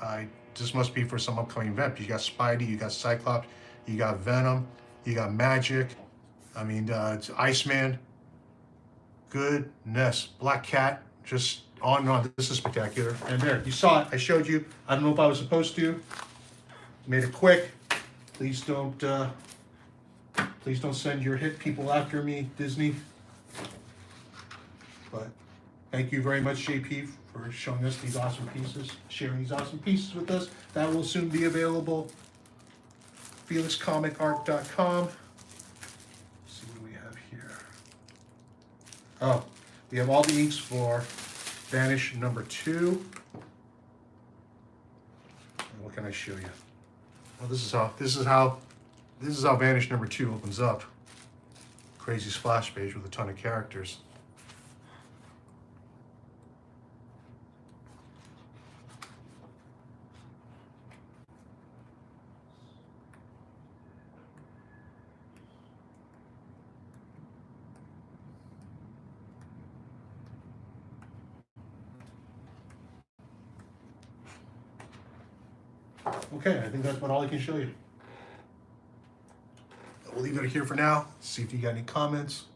this must be for some upcoming event. You got Spidey, you got Cyclops, you got Venom, you got Magic, I mean, it's Iceman, goodness, Black Cat, just on and on. This is spectacular. And there, you saw it, I showed you. I don't know if I was supposed to. Made it quick. Please don't send your hit people after me, Disney. But thank you very much, JP, for showing us these awesome pieces, sharing these awesome pieces with us. That will soon be available. FelixComicArt.com. Let's see what we have here. Oh, we have all the inks for Vanish #2. What can I show you? Well, this is how Vanish #2 opens up. Crazy splash page with a ton of characters. Okay, I think that's about all I can show you. We'll leave it here for now. See if you got any comments.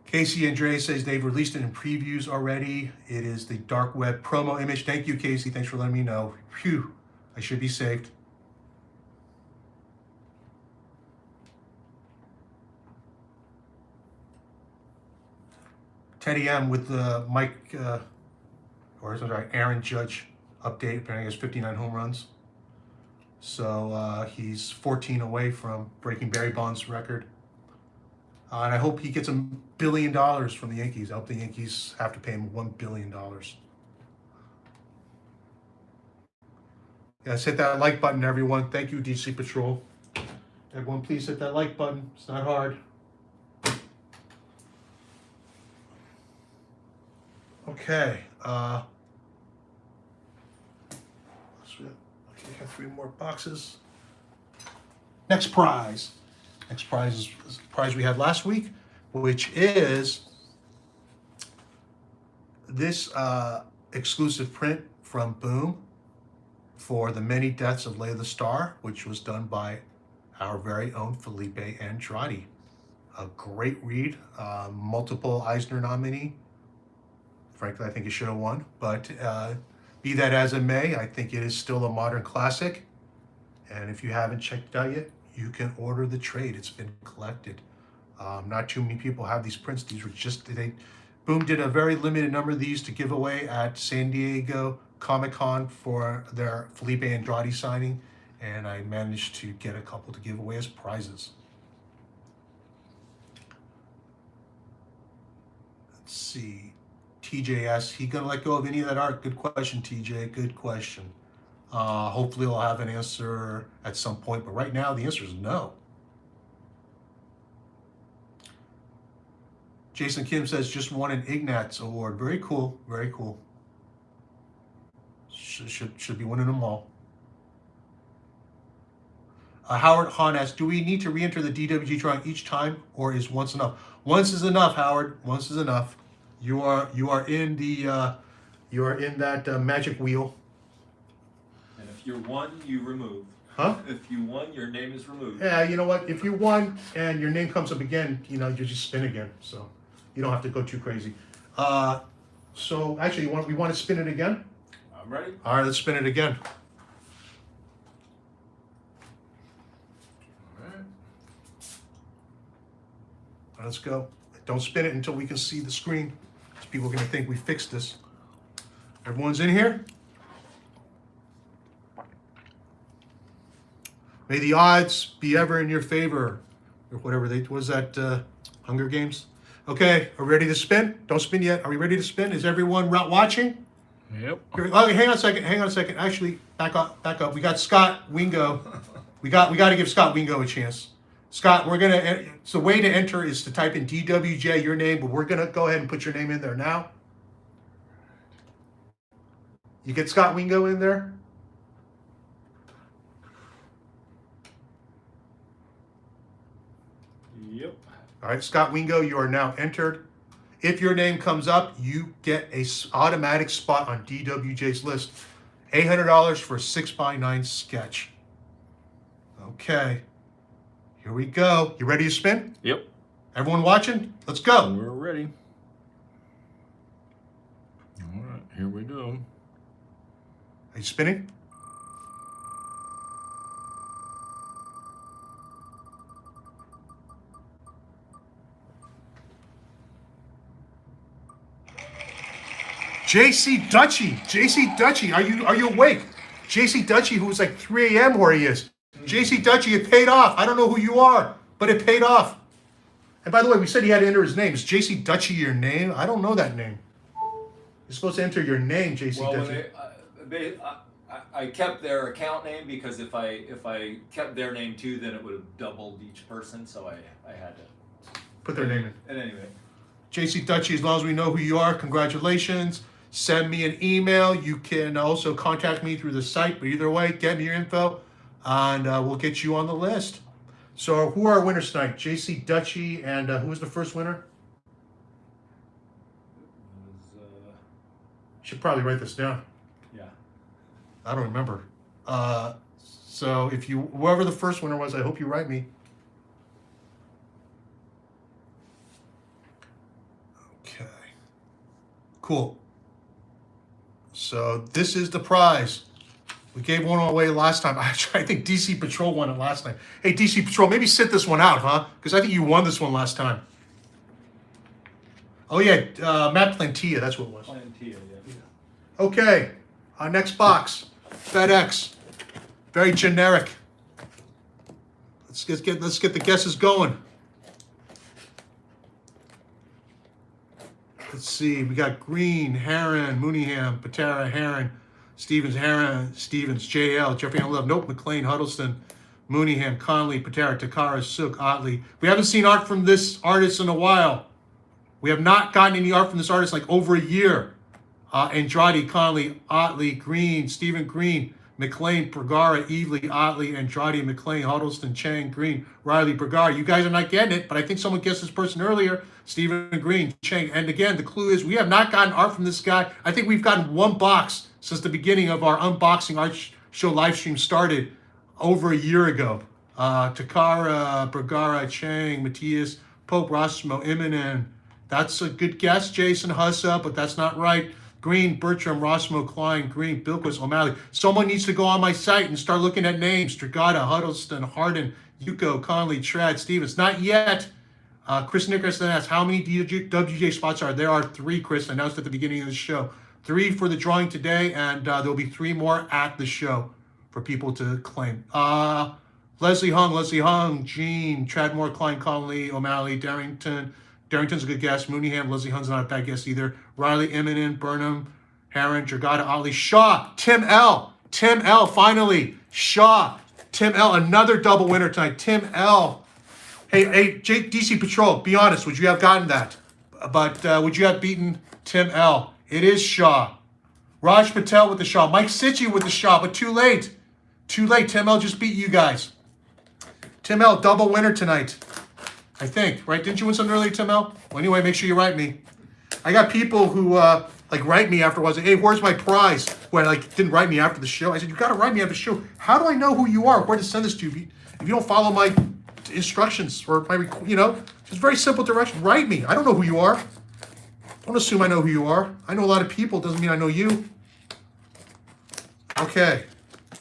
Casey Andre says they've released it in previews already. It is the dark web promo image. Thank you, Casey. Thanks for letting me know. Phew, I should be saved. Teddy M with the Mike, Aaron Judge update. Apparently he has 59 home runs. So he's 14 away from breaking Barry Bonds' record. And I hope he gets $1 billion from the Yankees. I hope the Yankees have to pay him $1 billion. Yes, hit that like button, everyone. Thank you, DC Patrol. Everyone, please hit that like button. It's not hard. Okay. Okay, got 3 more boxes. Next prize. Next prize is the prize we had last week, which is this exclusive print from Boom for The Many Deaths of Leia the Star, which was done by our very own Felipe Andrade. A great read, multiple Eisner nominee. Frankly, I think it should have won, but be that as it may, I think it is still a modern classic. And if you haven't checked it out yet, you can order the trade. It's been collected. Not too many people have these prints. These were just, Boom did a very limited number of these to give away at San Diego Comic-Con for their Felipe Andrade signing, and I managed to get a couple to give away as prizes. Let's see. TJS, he gonna let go of any of that art? Good question, TJ, good question. Hopefully I'll have an answer at some point, but right now the answer is no. Jason Kim says just won an Ignatz Award. Very cool, very cool. Should be winning them all. Howard Hahn asks, do we need to re-enter the DWG drawing each time, or is once enough? Once is enough, Howard. Once is enough. You are in that magic wheel. And if you're one, you remove. Huh? If you won, your name is removed. Yeah, you know what? If you won and your name comes up again, you just spin again. So you don't have to go too crazy. So actually, we want to spin it again? I'm ready. All right, let's spin it again. All right. Let's go. Don't spin it until we can see the screen. People are going to think we fixed this. Everyone's in here? May the odds be ever in your favor. Or whatever was that, Hunger Games? Okay, are we ready to spin? Don't spin yet. Are we ready to spin? Is everyone watching? Yep. Oh, hang on a second. Actually, back up. We got Scott Wingo. We got to give Scott Wingo a chance. Scott, so the way to enter is to type in DWJ, your name, but we're going to go ahead and put your name in there now. You get Scott Wingo in there? Yep. All right, Scott Wingo, you are now entered. If your name comes up, you get a automatic spot on DWJ's list. $800 for a 6x9 sketch. Okay. Here we go. You ready to spin? Yep. Everyone watching? Let's go. We're ready. All right, here we go. Are you spinning? JC Dutchie, are you awake? JC Dutchie, who was like 3 a.m. where he is. JC Dutchie, it paid off. I don't know who you are, but it paid off. And by the way, we said he had to enter his name. Is JC Dutchie your name? I don't know that name. You're supposed to enter your name, JC Dutchie. I kept their account name because if I kept their name too, then it would have doubled each person. So I had to Put their name in. And anyway, JC Dutchie, as long as we know who you are, congratulations. Send me an email. You can also contact me through the site, but either way, get me your info, and we'll get you on the list. So who are our winners tonight? JC Dutchie, and who was the first winner? it was, Should probably write this down. yeah. I don't remember. So if whoever the first winner was, I hope you write me. Okay. Cool. So this is the prize. We gave one away last time. I think DC Patrol won it last time. Hey, DC Patrol, maybe sit this one out, huh? Because I think you won this one last time. Oh, yeah, Matt Plantilla, that's what it was. Plantilla, yeah. Okay, our next box, FedEx. Very generic. Let's get the guesses going. Let's see, we got Green, Heron, Mooneyham, Patera, Heron, Stevens, JL, Jeffrey Allen Love, nope, McLean, Huddleston, Mooneyham, Conley, Patera, Takara, Sook, Otley. We haven't seen art from this artist in a while. We have not gotten any art from this artist like over a year. Andrade, Conley, Otley, Green, Stephen Green, McLean, Bergara, Evely, Otley, Andrade, McLean, Huddleston, Chang, Green, Riley, Bergara. You guys are not getting it, but I think someone guessed this person earlier. Stephen Green, Chang. And again, the clue is we have not gotten art from this guy. I think we've gotten one box since the beginning of our unboxing art show live stream started over a year ago. Takara, Bergara, Chang, Matthias, Pope, Rossmo, Eminem. That's a good guess, Jason Hussa, but that's not right. Green, Bertram, Rossmo, Klein, Green, Bilquist, O'Malley. Someone needs to go on my site and start looking at names. Dragotta, Huddleston, Harden, Yuko, Conley, Trad, Stevens. Not yet. Chris Nickerson asks, how many WJ spots are there? There are 3, Chris, announced at the beginning of the show. 3 for the drawing today, and there'll be 3 more at the show for people to claim. Leslie Hung, Gene, Tradmore, Klein, Conley, O'Malley, Darrington. Darrington's a good guess. Mooneyham, Leslie Hunn's not a bad guess either. Riley, Eminem, Burnham, Heron, Dragotta, Otley, Shaw, Tim L, finally. Shaw, Tim L, another double winner tonight. Tim L. Hey, DC Patrol, be honest, would you have gotten that? But would you have beaten Tim L? It is Shaw. Raj Patel with the Shaw. Mike Sitchy with the Shaw, but too late. Too late. Tim L just beat you guys. Tim L, double winner tonight. I think, right? Didn't you win something earlier, Tim L? Well, anyway, make sure you write me. I got people who write me afterwards. Hey, where's my prize? Who didn't write me after the show. I said, you got to write me after the show. How do I know who you are? Where to send this to? If you don't follow my instructions or my, just very simple direction. Write me. I don't know who you are. Don't assume I know who you are. I know a lot of people, doesn't mean I know you. Okay,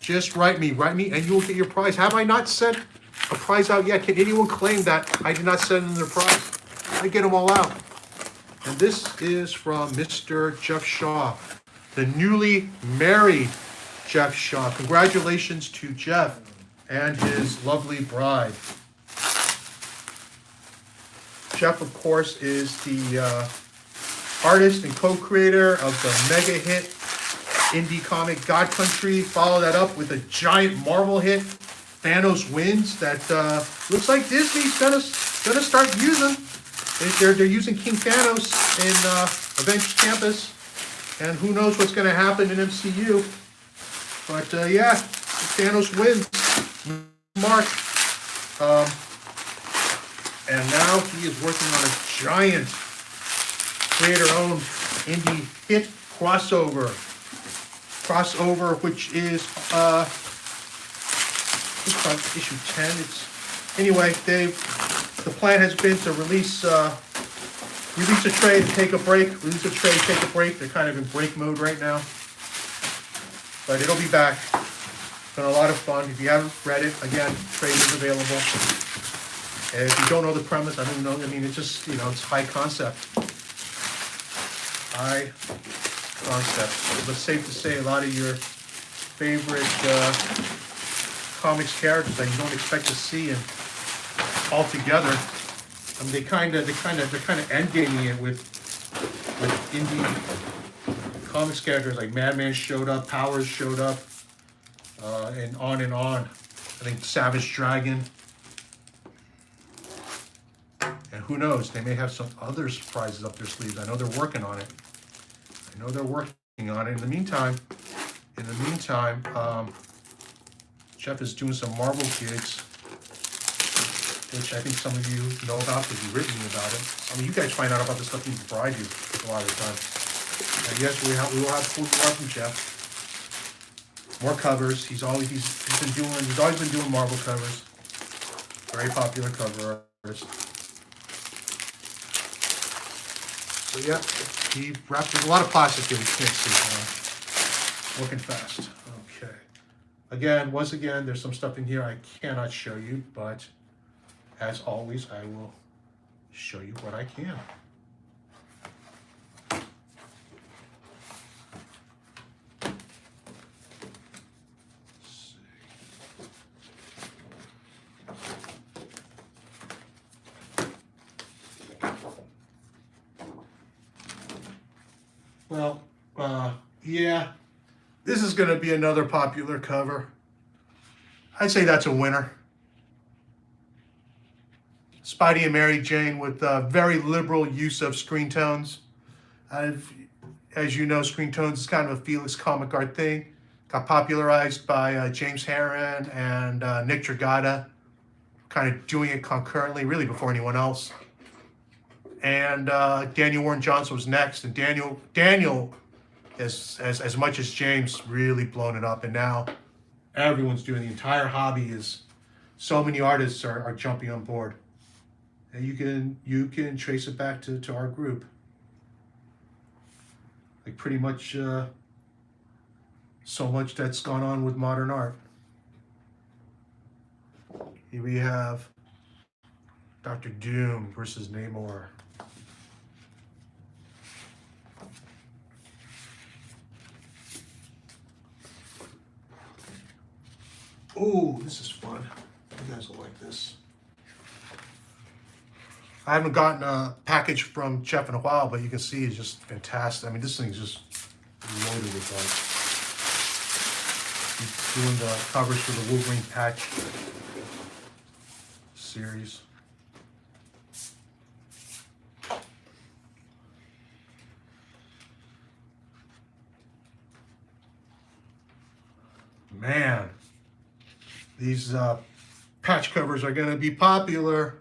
just write me, and you will get your prize. Have I not sent a prize out yet? Can anyone claim that I did not send them their prize? I get them all out. And this is from Mr. Jeff Shaw, the newly married Jeff Shaw. Congratulations to Jeff and his lovely bride. Jeff, of course, is the artist and co-creator of the mega hit indie comic God Country. Follow that up with a giant Marvel hit, Thanos Wins, that looks like Disney's gonna start using. They're using King Thanos in Avengers Campus, and who knows what's gonna happen in MCU. But yeah, Thanos Wins. Mark. And now he is working on a giant creator-owned indie hit crossover, which is issue 10. Anyway. The plan has been to release a trade and take a break. They're kind of in break mode right now, but it'll be back. It's been a lot of fun. If you haven't read it, again, trade is available. And if you don't know the premise, I don't know. I mean, it's just, it's high concept. But it's safe to say a lot of your favorite comics characters that you don't expect to see all together. I mean, they're kind of endgaming it with indie comics characters like Madman showed up, Powers showed up, and on and on. I think Savage Dragon. And who knows, they may have some other surprises up their sleeves. I know they're working on it. In the meantime, Jeff is doing some Marvel gigs, which I think some of you know about because you've written me about it. I mean, you guys find out about this stuff before I do a lot of the time. And yes, we will have cool more from Jeff. More covers. He's always been doing Marvel covers. Very popular cover artist. So yeah, he wrapped with a lot of plastic here. You can't see. Working fast. Okay. Once again, there's some stuff in here I cannot show you, but as always, I will show you what I can. Well, yeah, this is going to be another popular cover. I'd say that's a winner. Spidey and Mary Jane with very liberal use of screen tones. As you know, screen tones is kind of a Felix comic art thing. Got popularized by James Herron and Nick Dragotta, kind of doing it concurrently, really before anyone else. And Daniel Warren Johnson was next, and Daniel, as much as James, really blown it up, and now everyone's doing. The entire hobby is, so many artists are jumping on board, and you can trace it back to our group. Like pretty much so much that's gone on with modern art. Here we have Dr. Doom versus Namor. Oh, this is fun. You guys will like this. I haven't gotten a package from Jeff in a while, but you can see it's just fantastic. I mean, this thing's just loaded with art. He's doing the covers for the Wolverine patch series. Man, these patch covers are going to be popular.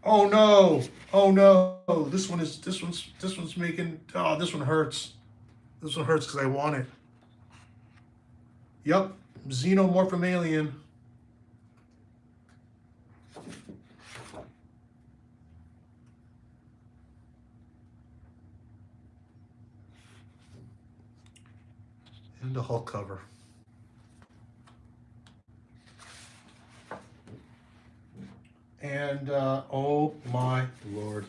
Oh no! Oh no! This one's making. Oh, this one hurts. This one hurts because I want it. Yep, Xenomorph Alien. And the Hulk cover. And oh my lord.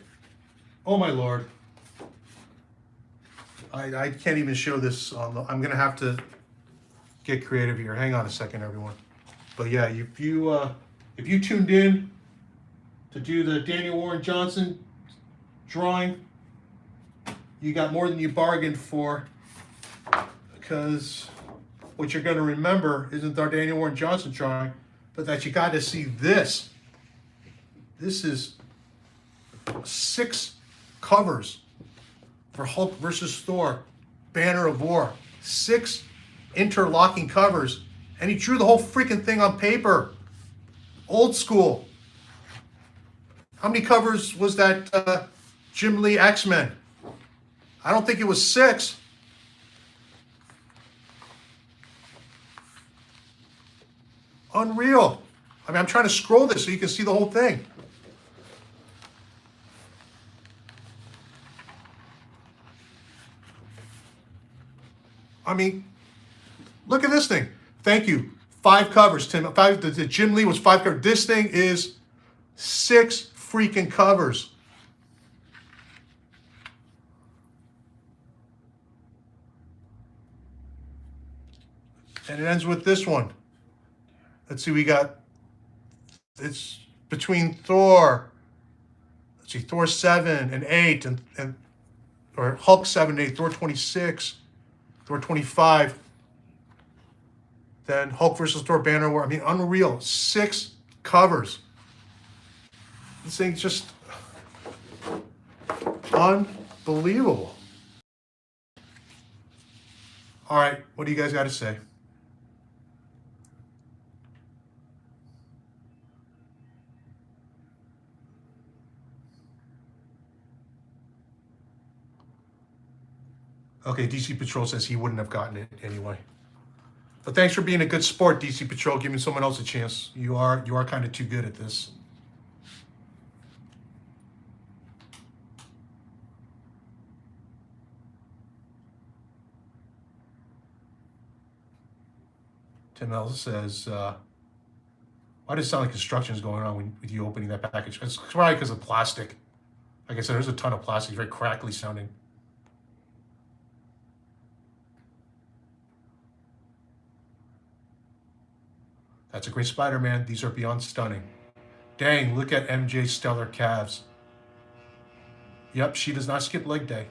Oh my lord. I can't even show this on the, I'm gonna have to get creative here. Hang on a second, everyone. But yeah, if you tuned in to do the Daniel Warren Johnson drawing, you got more than you bargained for, because what you're going to remember isn't our Daniel Warren Johnson drawing, but that you got to see this. This is 6 covers for Hulk versus Thor, Banner of War. 6 interlocking covers, and he drew the whole freaking thing on paper. Old school. How many covers was that Jim Lee X-Men? I don't think it was 6. Unreal. I mean, I'm trying to scroll this so you can see the whole thing. I mean, look at this thing. Thank you. 5 covers, Tim. 5. The Jim Lee was 5 covers. This thing is 6 freaking covers. And it ends with this one. Let's see, we got, it's between Thor, let's see, Thor 7 and 8, and or Hulk 7 and 8, Thor 26, Thor 25, then Hulk versus Thor Banner War. I mean, unreal. 6 covers. This thing's just unbelievable. All right, what do you guys got to say? Okay, DC Patrol says he wouldn't have gotten it anyway. But thanks for being a good sport, DC Patrol, giving someone else a chance. You are kind of too good at this. Tim L says, why does it sound like construction is going on with you opening that package? It's probably because of plastic. Like I said, there's a ton of plastic, very crackly sounding. That's a great Spider-Man. These are beyond stunning. Dang, look at MJ's stellar calves. Yep, she does not skip leg day.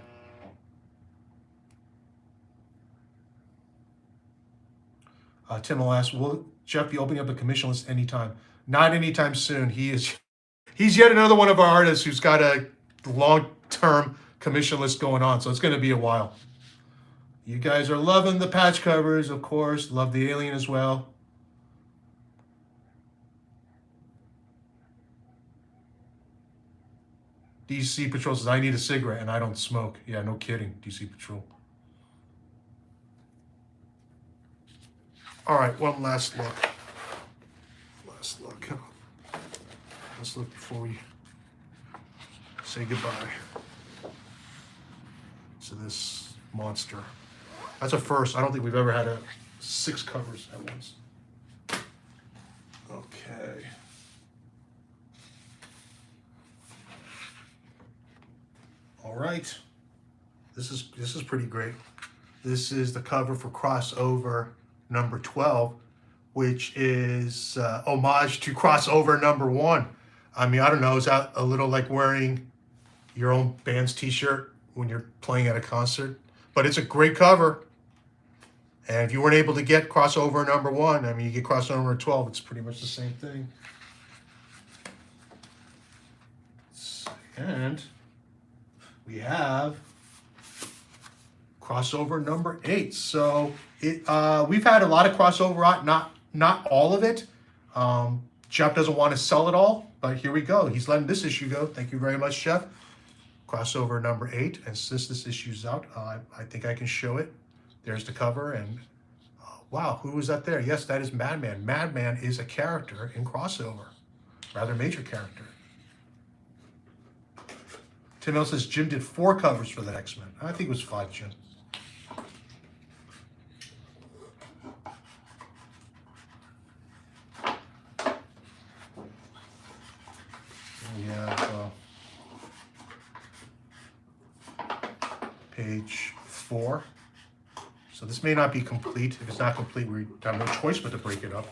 Tim will ask, will Jeff be opening up a commission list anytime? Not anytime soon. He's yet another one of our artists who's got a long-term commission list going on, so it's going to be a while. You guys are loving the patch covers, of course. Love the Alien as well. DC Patrol says, I need a cigarette and I don't smoke. Yeah, no kidding, DC Patrol. All right, one last look. Last look. Let's look before we say goodbye to this monster. That's a first. I don't think we've ever had 6 covers at once. Okay. All right. This is pretty great. This is the cover for crossover number 12, which is homage to crossover number 1. I mean, I don't know, is that a little like wearing your own band's t-shirt when you're playing at a concert? But it's a great cover. And if you weren't able to get crossover number 1, I mean, you get crossover number 12, it's pretty much the same thing. And we have crossover number 8. So we've had a lot of crossover, not all of it. Jeff doesn't want to sell it all, but here we go. He's letting this issue go. Thank you very much, Jeff. Crossover number 8. And since this issue's out, I think I can show it. There's the cover, and wow, who was that there? Yes, that is Madman. Madman is a character in crossover, rather major character. Tim L says Jim did 4 covers for the X-Men. I think it was 5, Jim. page 4. So this may not be complete. If it's not complete, we have no choice but to break it up.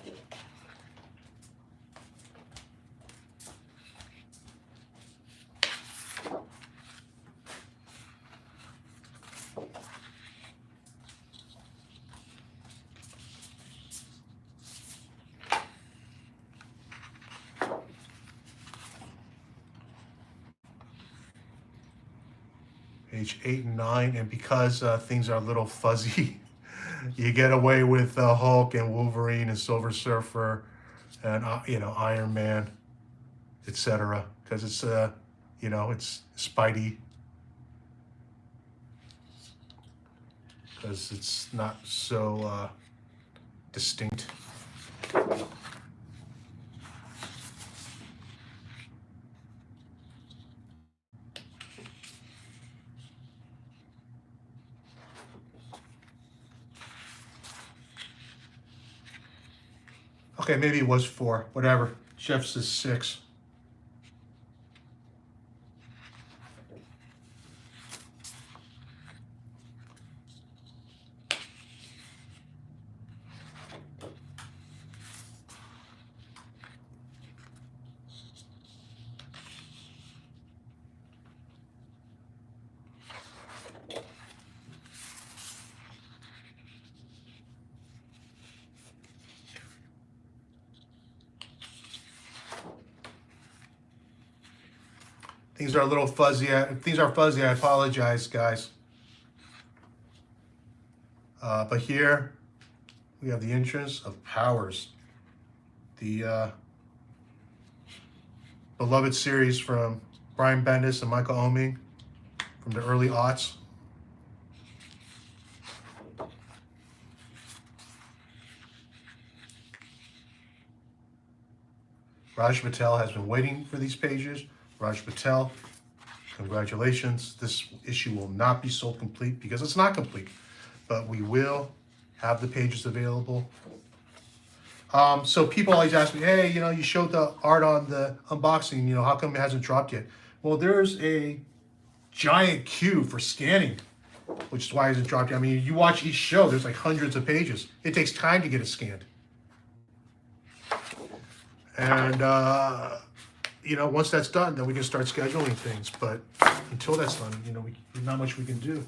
Page 8 and 9, and because things are a little fuzzy, you get away with Hulk and Wolverine and Silver Surfer and Iron Man, etc. Because it's it's Spidey, because it's not so distinct. Okay, maybe it was 4. Whatever. Jeff says 6. Things are a little fuzzy. If things are fuzzy, I apologize, guys. But here we have the entrance of Powers, the beloved series from Brian Bendis and Michael Oeming from the early aughts. Raj Patel has been waiting for these pages. Raj Patel, congratulations. This issue will not be sold complete because it's not complete, but we will have the pages available. So people always ask me, hey, you showed the art on the unboxing, how come it hasn't dropped yet? Well, there's a giant queue for scanning, which is why it hasn't dropped yet. I mean, you watch each show, there's like hundreds of pages. It takes time to get it scanned. And, once that's done, then we can start scheduling things. But until that's done, there's not much we can do.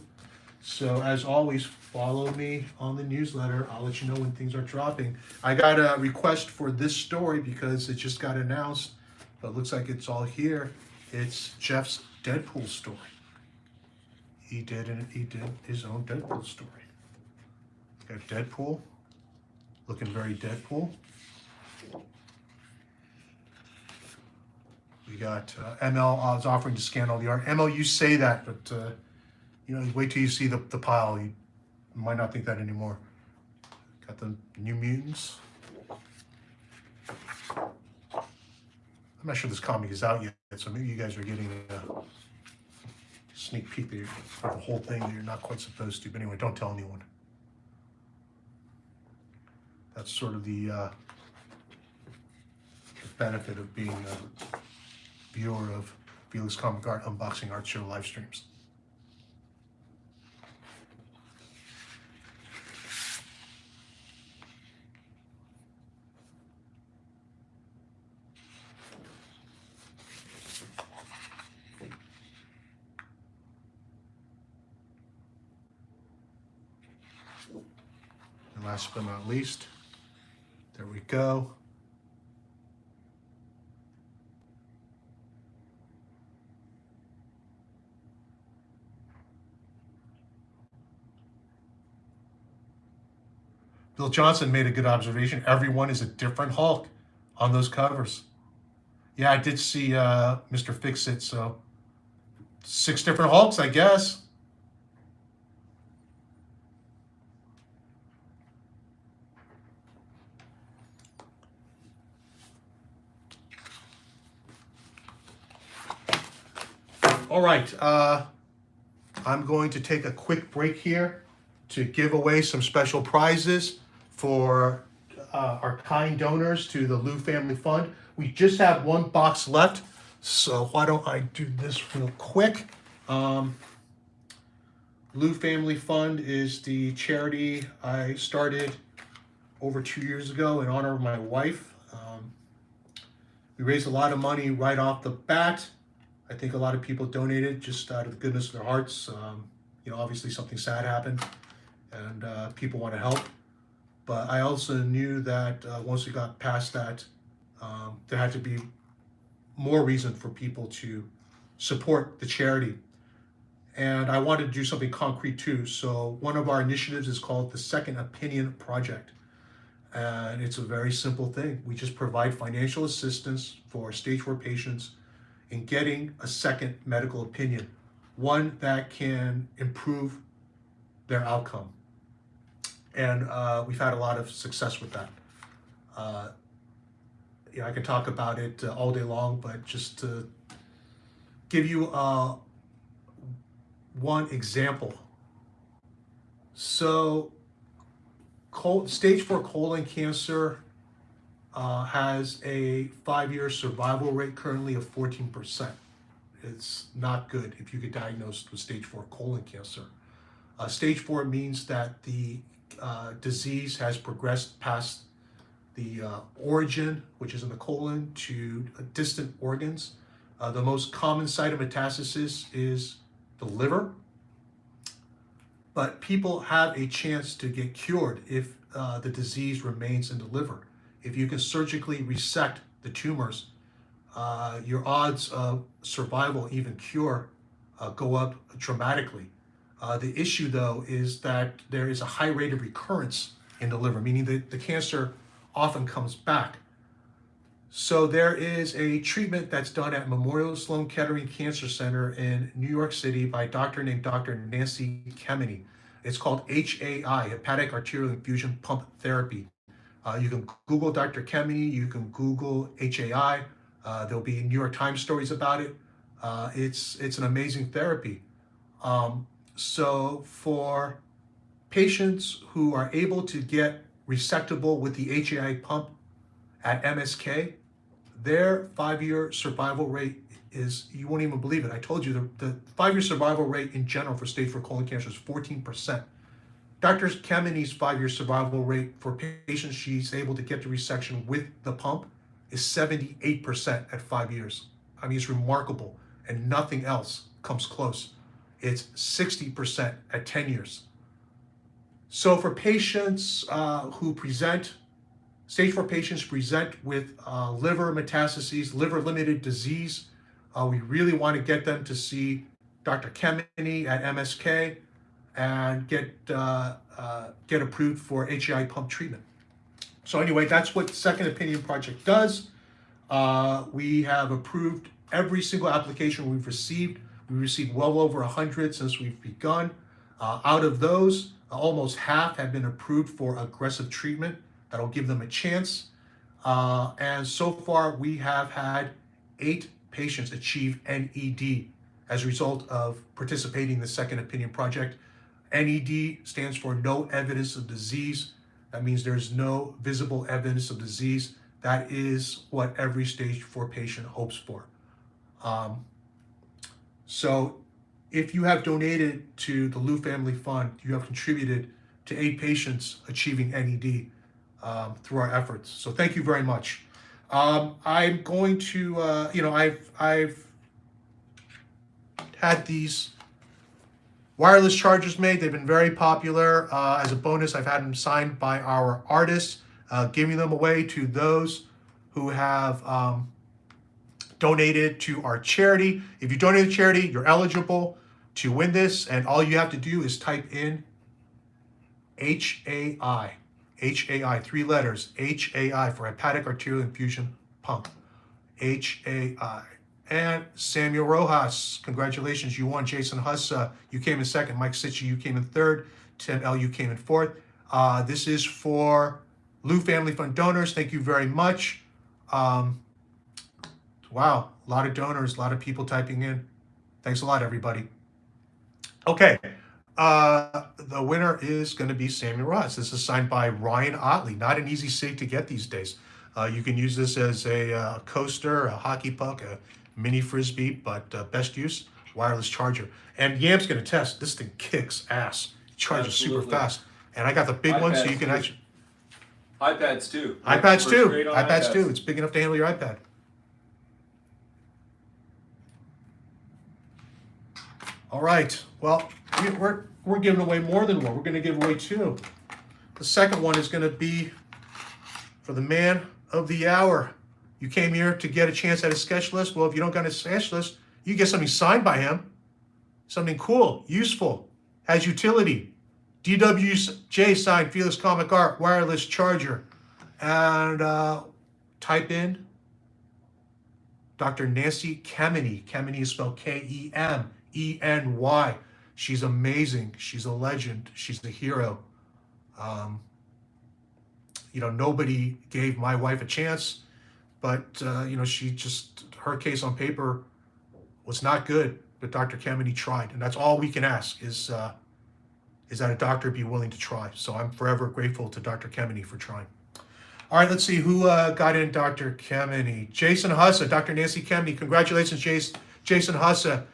So as always, follow me on the newsletter. I'll let you know when things are dropping. I got a request for this story because it just got announced, but it looks like it's all here. It's Jeff's Deadpool story. He did his own Deadpool story. Got Deadpool, looking very Deadpool. We got ML is offering to scan all the art. ML, you say that, but wait till you see the pile. You might not think that anymore. Got the New Mutants. I'm not sure this comic is out yet, so maybe you guys are getting a sneak peek of the whole thing that you're not quite supposed to. But anyway, don't tell anyone. That's sort of the benefit of being a viewer of Felix Comic Art Unboxing Art Show live streams. And last but not least, there we go. Bill Johnson made a good observation. Everyone is a different Hulk on those covers. Yeah, I did see Mr. Fix-It, so 6 different Hulks, I guess. All right, I'm going to take a quick break here to give away some special prizes for our kind donors to the Lou Family Fund. We just have 1 box left, so why don't I do this real quick. Blue Family Fund is the charity I started over 2 years ago in honor of my wife. We raised a lot of money right off the bat. I think a lot of people donated just out of the goodness of their hearts. Obviously something sad happened, and people want to help. But I also knew that once we got past that, there had to be more reason for people to support the charity. And I wanted to do something concrete too. So one of our initiatives is called the Second Opinion Project. And it's a very simple thing. We just provide financial assistance for stage 4 patients in getting a second medical opinion, one that can improve their outcome. And we've had a lot of success with that. I can talk about it all day long, but just to give you one example. So stage 4 colon cancer has a 5-year survival rate currently of 14%. It's not good if you get diagnosed with stage 4 colon cancer. Stage 4 means that the disease has progressed past the origin, which is in the colon, to distant organs. The most common site of metastasis is the liver, but people have a chance to get cured if the disease remains in the liver. If you can surgically resect the tumors, your odds of survival, even cure, go up dramatically. The issue, though, is that there is a high rate of recurrence in the liver, meaning that the cancer often comes back. So there is a treatment that's done at Memorial Sloan Kettering Cancer Center in New York City by a doctor named Dr. Nancy Kemeny. It's called HAI, Hepatic Arterial Infusion Pump Therapy. You can Google Dr. Kemeny, you can Google HAI. There'll be New York Times stories about it. It's an amazing therapy. So for patients who are able to get resectable with the HAI pump at MSK, their 5-year survival rate is, you won't even believe it. I told you the 5-year survival rate in general for stage 4 colon cancer is 14%. Dr. Kemeny's 5-year survival rate for patients she's able to get to resection with the pump is 78% at 5 years. I mean, it's remarkable, and nothing else comes close. It's 60% at 10 years. So for patients who present, stage 4 patients present with liver metastases, liver-limited disease, we really want to get them to see Dr. Kemeny at MSK and get approved for HAI pump treatment. So anyway, that's what the Second Opinion Project does. We have approved every single application we've received. We received well over 100 since we've begun. Out of those, almost half have been approved for aggressive treatment that'll give them a chance. And so far, we have had 8 patients achieve NED as a result of participating in the Second Opinion Project. NED stands for no evidence of disease. That means there's no visible evidence of disease. That is what every stage 4 patient hopes for. So if you have donated to the Lou Family Fund, you have contributed to 8 patients achieving NED through our efforts. So thank you very much. I'm going to, I've had these wireless chargers made. They've been very popular. As a bonus, I've had them signed by our artists, giving them away to those who have donated to our charity. If you donate to charity, you're eligible to win this, and all you have to do is type in HAI, 3 letters, HAI for hepatic arterial infusion pump, HAI. And Samuel Rojas, congratulations, you won. Jason Huss, you came in second. Mike Sitchy, you came in third. Tim L, you came in fourth. This is for Lou Family Fund donors. Thank you very much. Wow, a lot of donors, a lot of people typing in. Thanks a lot, everybody. Okay, the winner is going to be Samuel Ross. This is signed by Ryan Otley. Not an easy sig to get these days. You can use this as a coaster, a hockey puck, a mini frisbee, but best use, wireless charger. And Yam's going to test. This thing kicks ass. It charges super Absolutely. fast. And I got the big one, so you iPads can too. actually... iPads too. iPads Works too. great on iPads too. It's big enough to handle your iPad. All right. Well, we're giving away more than one. We're going to give away two. The second one is going to be for the man of the hour. You came here to get a chance at a sketch list. Well, if you don't got a sketch list, you get something signed by him. Something cool, useful, has utility. DWJ signed Felix Comic Art wireless charger. And type in Dr. Nancy Kemeny. Kemeny is spelled Kemeny. She's amazing. She's a legend. She's a hero. You know, nobody gave my wife a chance, but you know, she just, her case on paper was not good, but Dr. Kemeny tried, and that's all we can ask is that a doctor be willing to try. So I'm forever grateful to Dr. Kemeny for trying. All right, let's see who got in Dr. Kemeny. Jason Hussa, Dr. Nancy Kemeny. Congratulations, Jason Hussa.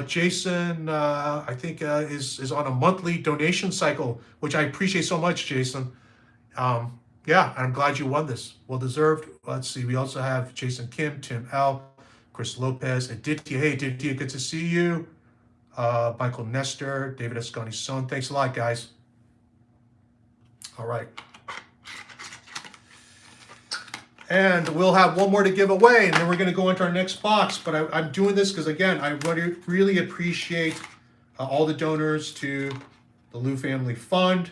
Jason, I think, is on a monthly donation cycle, which I appreciate so much, Jason. Yeah, I'm glad you won this. Well deserved. Let's see. We also have Jason Kim, Tim L, Chris Lopez, Aditya. Hey, Aditya, good to see you. Michael Nestor, David Escani's son. Thanks a lot, guys. All right. And we'll have one more to give away, and then we're going to go into our next box. But I'm doing this because, again, I really appreciate all the donors to the Lou Family Fund.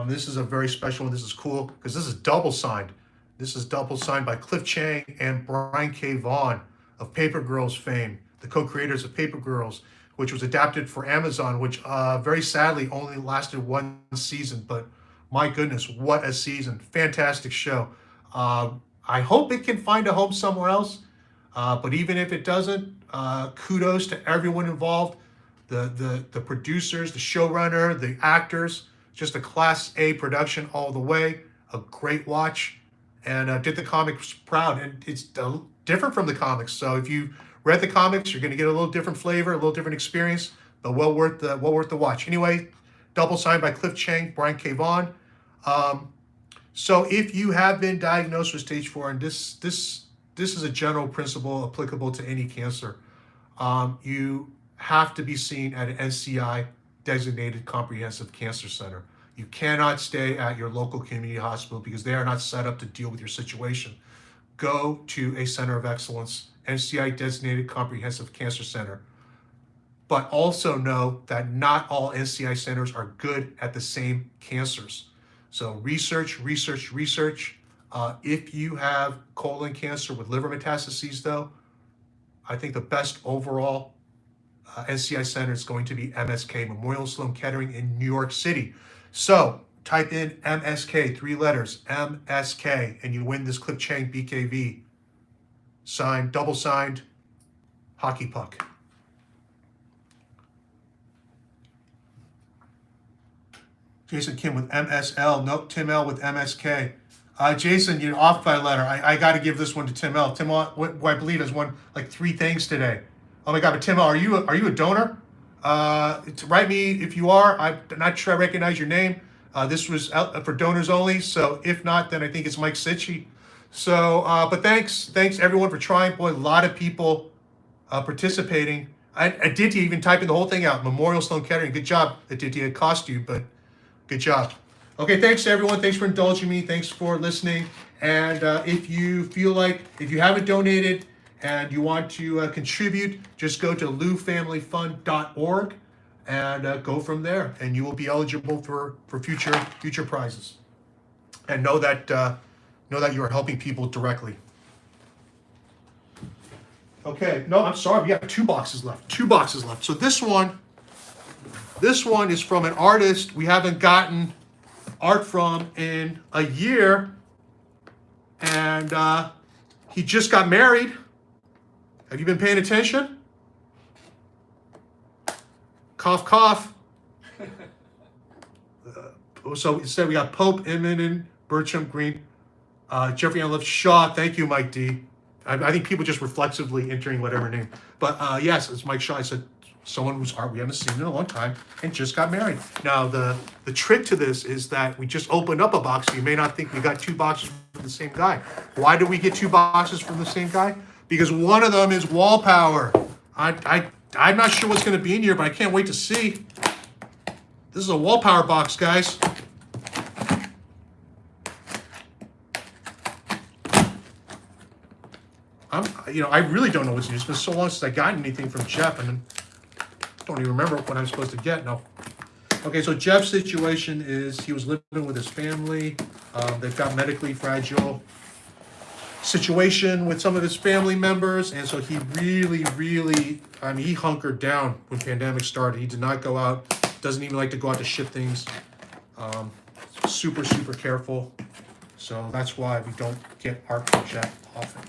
This is a very special one. This is cool because this is double signed. This is double signed by Cliff Chang and Brian K. Vaughan of Paper Girls fame, the co-creators of Paper Girls, which was adapted for Amazon, which very sadly only lasted one season. But my goodness, what a season. Fantastic show. I hope it can find a home somewhere else. But even if it doesn't, kudos to everyone involved, the producers, the showrunner, the actors. Just a Class A production all the way. A great watch, and did the comics proud. And it's different from the comics. So if you read the comics, you're going to get a little different flavor, a little different experience, but well worth the watch. Anyway, double signed by Cliff Chang, Brian K. Vaughan. So if you have been diagnosed with stage 4, and this is a general principle applicable to any cancer, you have to be seen at an NCI designated comprehensive cancer center. You cannot stay at your local community hospital because they are not set up to deal with your situation. Go to a center of excellence, NCI designated comprehensive cancer center. But also know that not all NCI centers are good at the same cancers. So research. If you have colon cancer with liver metastases, though, I think the best overall NCI center is going to be MSK, Memorial Sloan Kettering in New York City. So type in MSK, 3 letters, MSK, and you win this Cliff Chang BKV. Signed, double signed, hockey puck. Jason Kim with MSL. Nope, Tim L with MSK. Jason, you're off by a letter. I got to give this one to Tim L. Tim L, who I believe has won like 3 things today. Oh my God, but Tim L, are you a donor? Write me if you are. I'm not sure I recognize your name. This was out for donors only. So if not, then I think it's Mike Sitchy. So, but thanks everyone for trying. Boy, a lot of people participating. Aditya even typing the whole thing out. Memorial Sloan Kettering. Good job, Aditya. It cost you, but good job. Okay, thanks everyone. Thanks for indulging me. Thanks for listening. And if you haven't donated and you want to contribute, just go to loufamilyfund.org and go from there, and you will be eligible for future prizes. And know that you are helping people directly. Okay, no, I'm sorry. We have 2 boxes left. 2 boxes left. So this one is from an artist we haven't gotten art from in a year, and he just got married. Have you been paying attention? Cough, cough. So instead we got Pope, Inman, Bertram, Green, Jeffrey Ann Shaw. Thank you, Mike D. I think people just reflexively entering whatever name. But yes, as Mike Shaw said, someone whose art we haven't seen in a long time and just got married. Now the trick to this is that we just opened up a box. So you may not think we got 2 boxes from the same guy. Why did we get 2 boxes from the same guy? Because one of them is wall power. I'm not sure what's going to be in here, but I can't wait to see. This is a wall power box, guys. I really don't know what's new. It's been so long since I got anything from Jeff, and I don't even remember what I'm supposed to get. No. Okay, so Jeff's situation is he was living with his family. They've got medically fragile situation with some of his family members, and so he really, he hunkered down when pandemic started. He did not go out. Doesn't even like to go out to ship things. Super careful. So that's why we don't get art from Jeff often.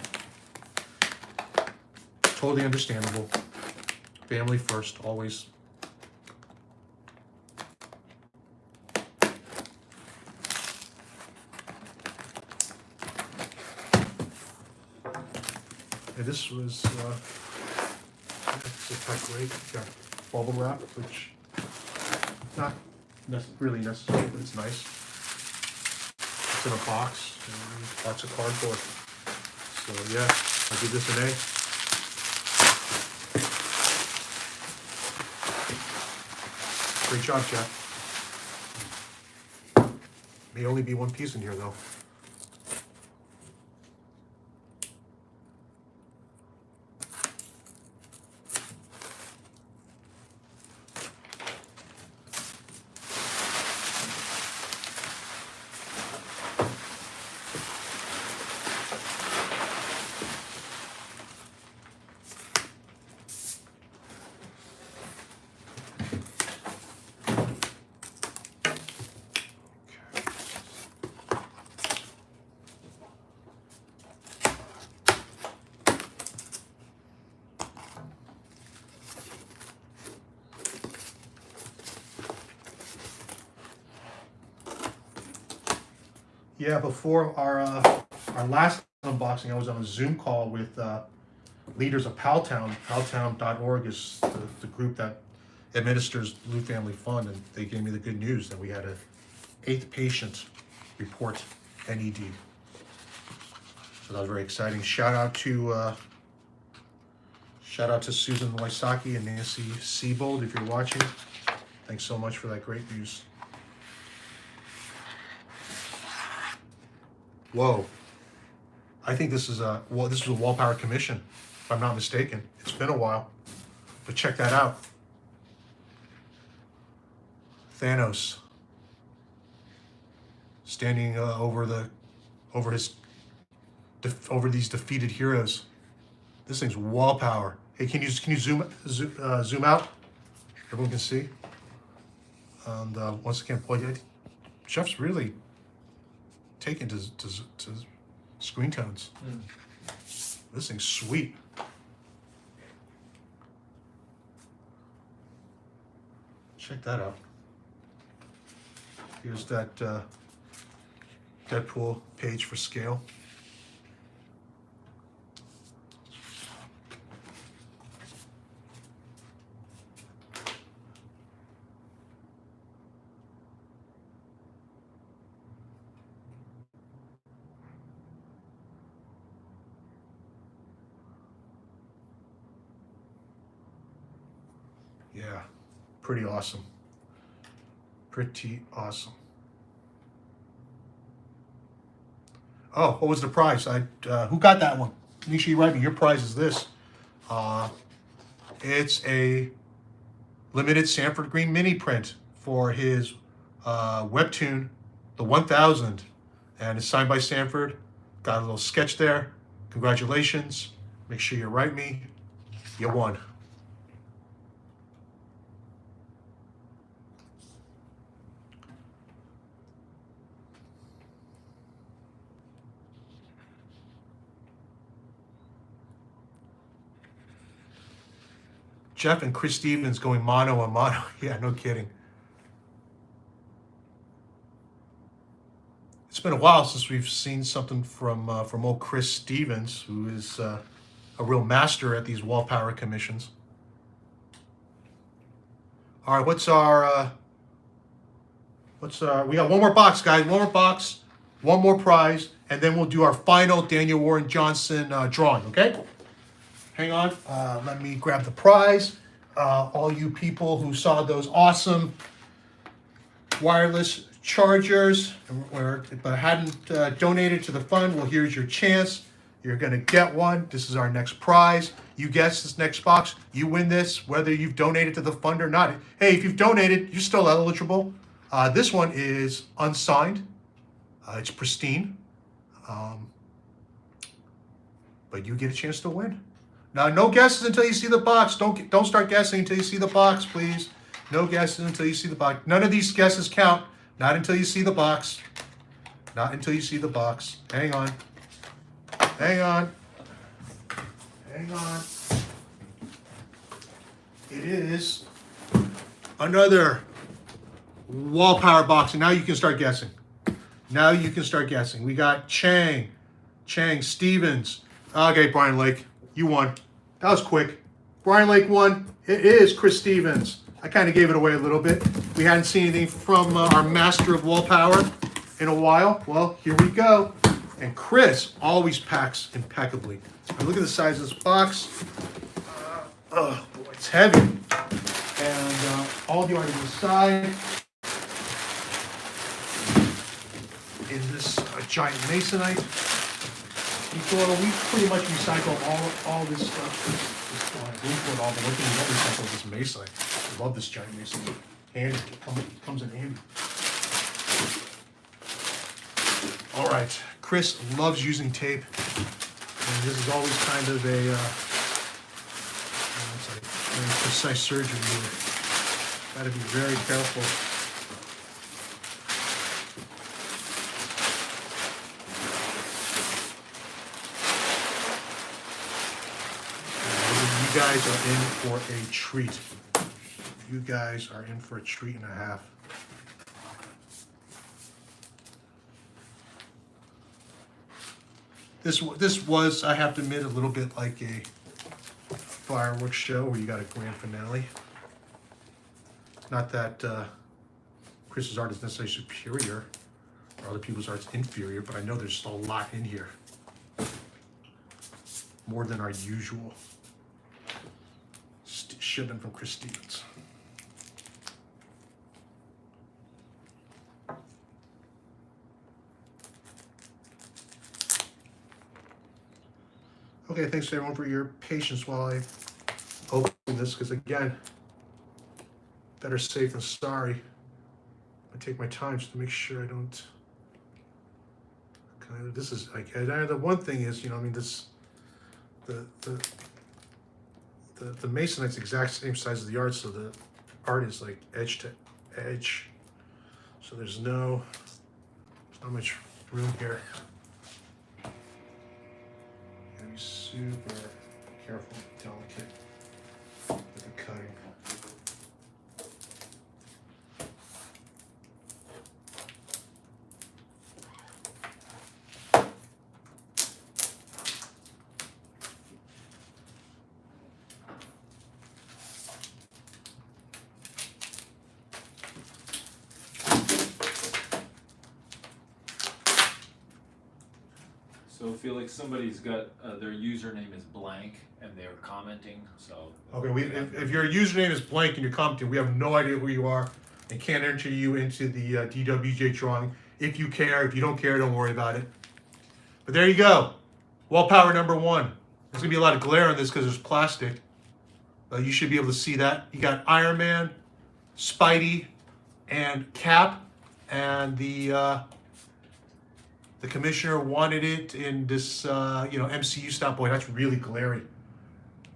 Totally understandable. Family first, always. And this was it's not great. Got bubble wrap, which not really necessary, but it's nice. It's in a box and lots of cardboard. So yeah, I'll give this an A. Great job, Jeff. May only be one piece in here, though. Yeah, before our last unboxing, I was on a Zoom call with leaders of Paltown. Paltown.org is the group that administers Blue Family Fund, and they gave me the good news that we had an 8th patient report NED. So that was very exciting. Shout out to Susan Wysocki and Nancy Siebold if you're watching. Thanks so much for that great news. Whoa. I think this is a wall power commission, if I'm not mistaken. It's been a while, but check that out. Thanos standing over these defeated heroes. This thing's wall power. Hey, can you zoom out? Everyone can see. And once again, boy, Jeff's really taken to screen tones. This thing's sweet. Check that out. Here's that Deadpool page for scale. Yeah, pretty awesome. Pretty awesome. Oh, what was the prize? Who got that one? Make sure you write me. Your prize is this. It's a limited Sanford Green mini print for his webtoon, The 1000, and it's signed by Sanford. Got a little sketch there. Congratulations. Make sure you write me. You won. Jeff and Chris Stevens going mano a mano. Yeah, no kidding. It's been a while since we've seen something from old Chris Stevens, who is a real master at these wall power commissions. All right, we got one more box, guys. One more box, one more prize, and then we'll do our final Daniel Warren Johnson drawing. Okay? Hang on. Let me grab the prize. All you people who saw those awesome wireless chargers but hadn't donated to the fund, well, here's your chance. You're going to get one. This is our next prize. You guess this next box, you win this, whether you've donated to the fund or not. Hey, if you've donated, you're still eligible. This one is unsigned. It's pristine. But you get a chance to win. Now, no guesses until you see the box. Don't start guessing until you see the box, please. No guesses until you see the box. None of these guesses count. Not until you see the box. Not until you see the box. Hang on. Hang on. Hang on. It is another wall power box. And now you can start guessing. Now you can start guessing. We got Chang, Stevens. Okay, Brian Lake, you won. That was quick. Brian Lake won. It is Chris Stevens. I kind of gave it away a little bit. We hadn't seen anything from our master of wall power in a while. Well, here we go. And Chris always packs impeccably. Now look at the size of this box. Oh, boy, it's heavy. And all the items inside in this giant masonite. We pretty much recycle all this stuff. We put all the working we don't recycle this masonite. I love this giant masonite. And it comes in handy. All right, Chris loves using tape, and this is always kind of a it's like very precise surgery here. Got to be very careful. You guys are in for a treat. You guys are in for a treat and a half. This was, I have to admit, a little bit like a fireworks show where you got a grand finale. Not that Chris's art is necessarily superior or other people's art's inferior, but I know there's a lot in here. More than our usual shipment from Chris Stevens. Okay, thanks everyone for your patience while I open this, because again, better safe than sorry. I take my time just to make sure I don't. This is like the one thing is, I mean, this the masonite's the exact same size as the art, so the art is like edge to edge. So there's not much room here. Gotta be super careful, delicate with the cutting. So Felix, somebody's got their username is blank and they're commenting. So okay, if your username is blank and you're commenting, we have no idea who you are and can't enter you into the DWJ drawing. If you care, if you don't care, don't worry about it. But there you go, wall power number 1. There's gonna be a lot of glare on this because there's plastic. You should be able to see that. You got Iron Man, Spidey, and Cap, and the commissioner wanted it in this, MCU style. Boy, that's really glary.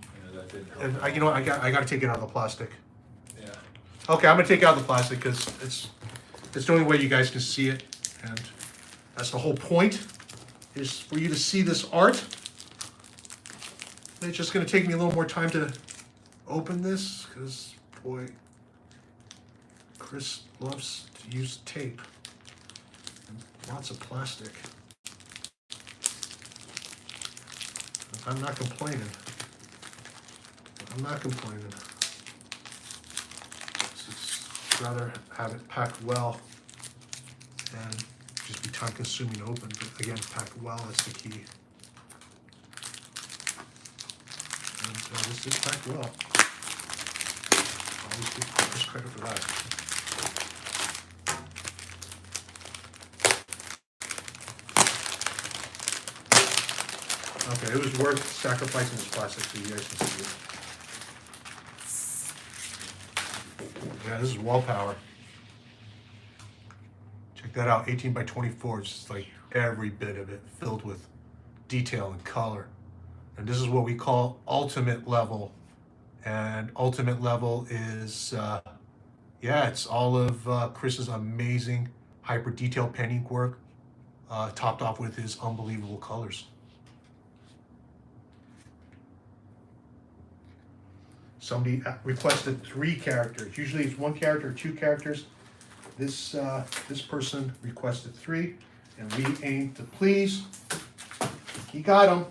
yeah, that didn't help. And I got to take it out of the plastic. Yeah. Okay, I'm gonna take it out of the plastic because it's the only way you guys can see it, and that's the whole point, is for you to see this art. And it's just gonna take me a little more time to open this because, boy, Chris loves to use tape. Lots of plastic. I'm not complaining. I'm not complaining. Just rather have it packed well and just be time consuming to open, but again, packed well is the key. And this is packed well. Always give Chris credit for that. Okay, it was worth sacrificing this plastic so you guys can see it. Yeah, this is wall power. Check that out, 18 by 24. It's just like every bit of it filled with detail and color. And this is what we call ultimate level. And ultimate level is, yeah, it's all of Chris's amazing hyper detailed pen ink work, topped off with his unbelievable colors. Somebody requested 3 characters. Usually it's 1 character or 2 characters. This person requested 3, and we aim to please. He got them.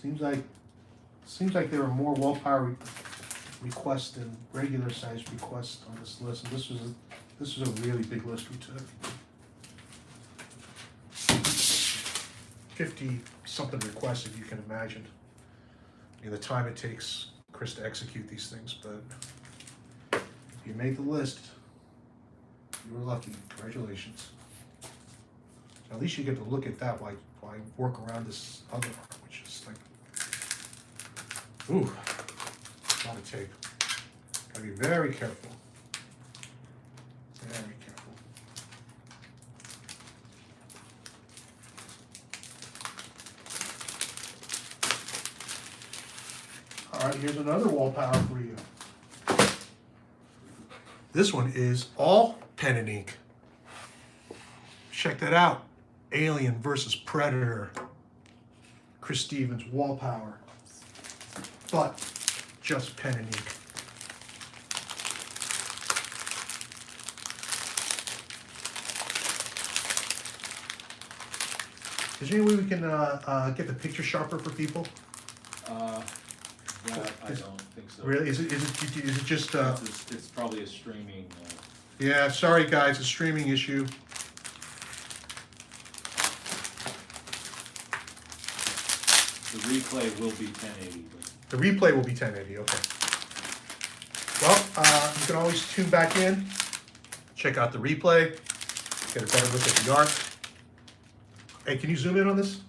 Seems like there are more wall power requests than regular size requests on this list. And this was a really big list we took. 50 something requests, if you can imagine. The time it takes Chris to execute these things, but if you made the list, you were lucky. Congratulations. At least you get to look at that while I work around this other art, which is like, ooh, a lot of tape. Gotta be very careful. Very careful. All right, here's another wall power for you. This one is all pen and ink. Check that out. Alien versus Predator. Chris Stevens, wall power. But just pen and ink. Is there any way we can get the picture sharper for people? That I don't think so. Really? Is it just? It's probably a streaming. Yeah, sorry guys, a streaming issue. The replay will be 1080. The replay will be 1080. Okay. Well, you can always tune back in, check out the replay, get a better look at the art. Hey, can you zoom in on this?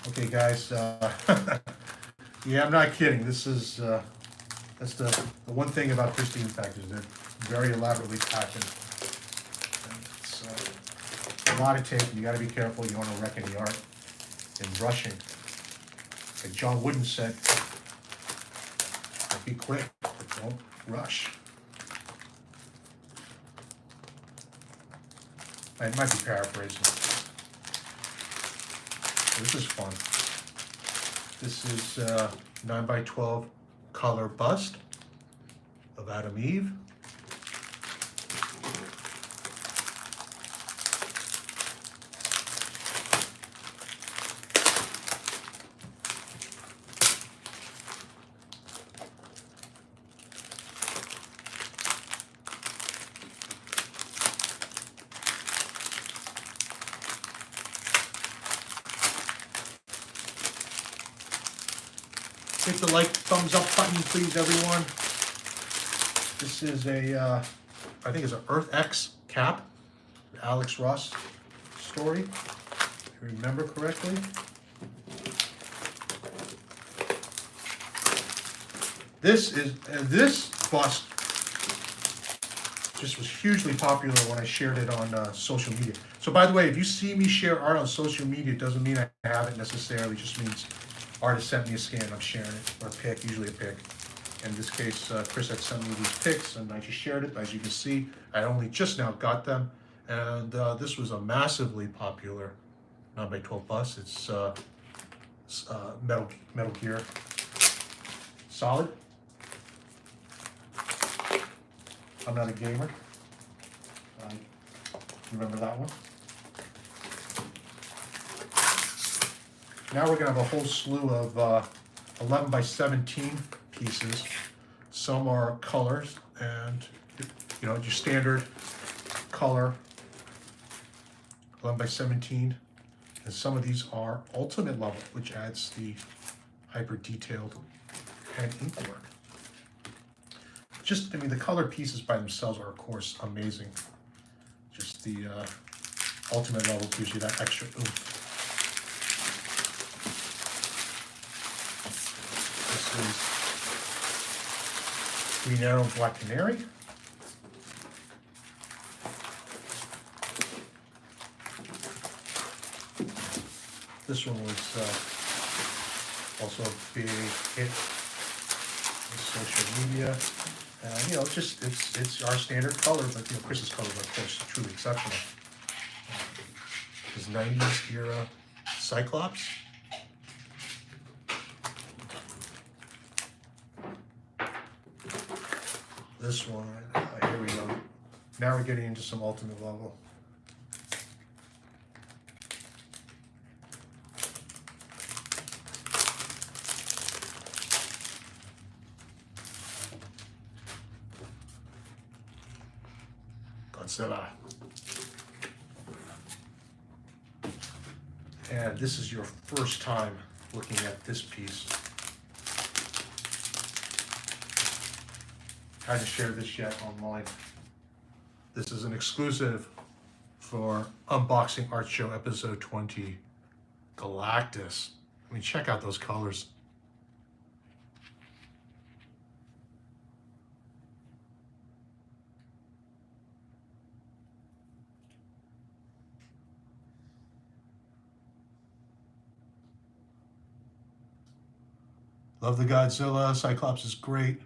Okay, guys. Yeah, I'm not kidding. This is that's the one thing about Christine Factors. They're very elaborately packaged. It's a lot of tape. You got to be careful. You don't want to wreck any art. And rushing, like John Wooden said, be quick, but don't rush. I might be paraphrasing. This is fun. This is 9x12 color bust of Adam Eve. Hit the like, thumbs up button, please, everyone. This is a, I think it's an Earth X cap, the Alex Ross story, if you remember correctly. This bust just was hugely popular when I shared it on social media. So by the way, if you see me share art on social media, it doesn't mean I have it necessarily. It just means artist sent me a scan. I'm sharing it, or a pic, usually a pic. In this case, Chris had sent me these pics, and I just shared it. As you can see, I only just now got them, and this was a massively popular 9x12 bust. It's Metal Gear Solid. I'm not a gamer. Remember that one? Now we're gonna have a whole slew of 11x17 pieces. Some are colors, and you know, your standard color 11x17, and some of these are ultimate level, which adds the hyper detailed pen ink work. Just, I mean, the color pieces by themselves are, of course, amazing. Just the ultimate level gives you that extra oomph. This is Green Arrow and Black Canary. This one was also a big hit on social media. You know, it's our standard color, but you know, Chris's colors are, of course, truly exceptional. His 90s era Cyclops. This one, here we go. Now we're getting into some ultimate level. Godzilla. And this is your first time looking at this piece. I haven't shared this yet online. This is an exclusive for Unboxing Art Show episode 20, Galactus. I mean, check out those colors. Love the Godzilla. Cyclops is great.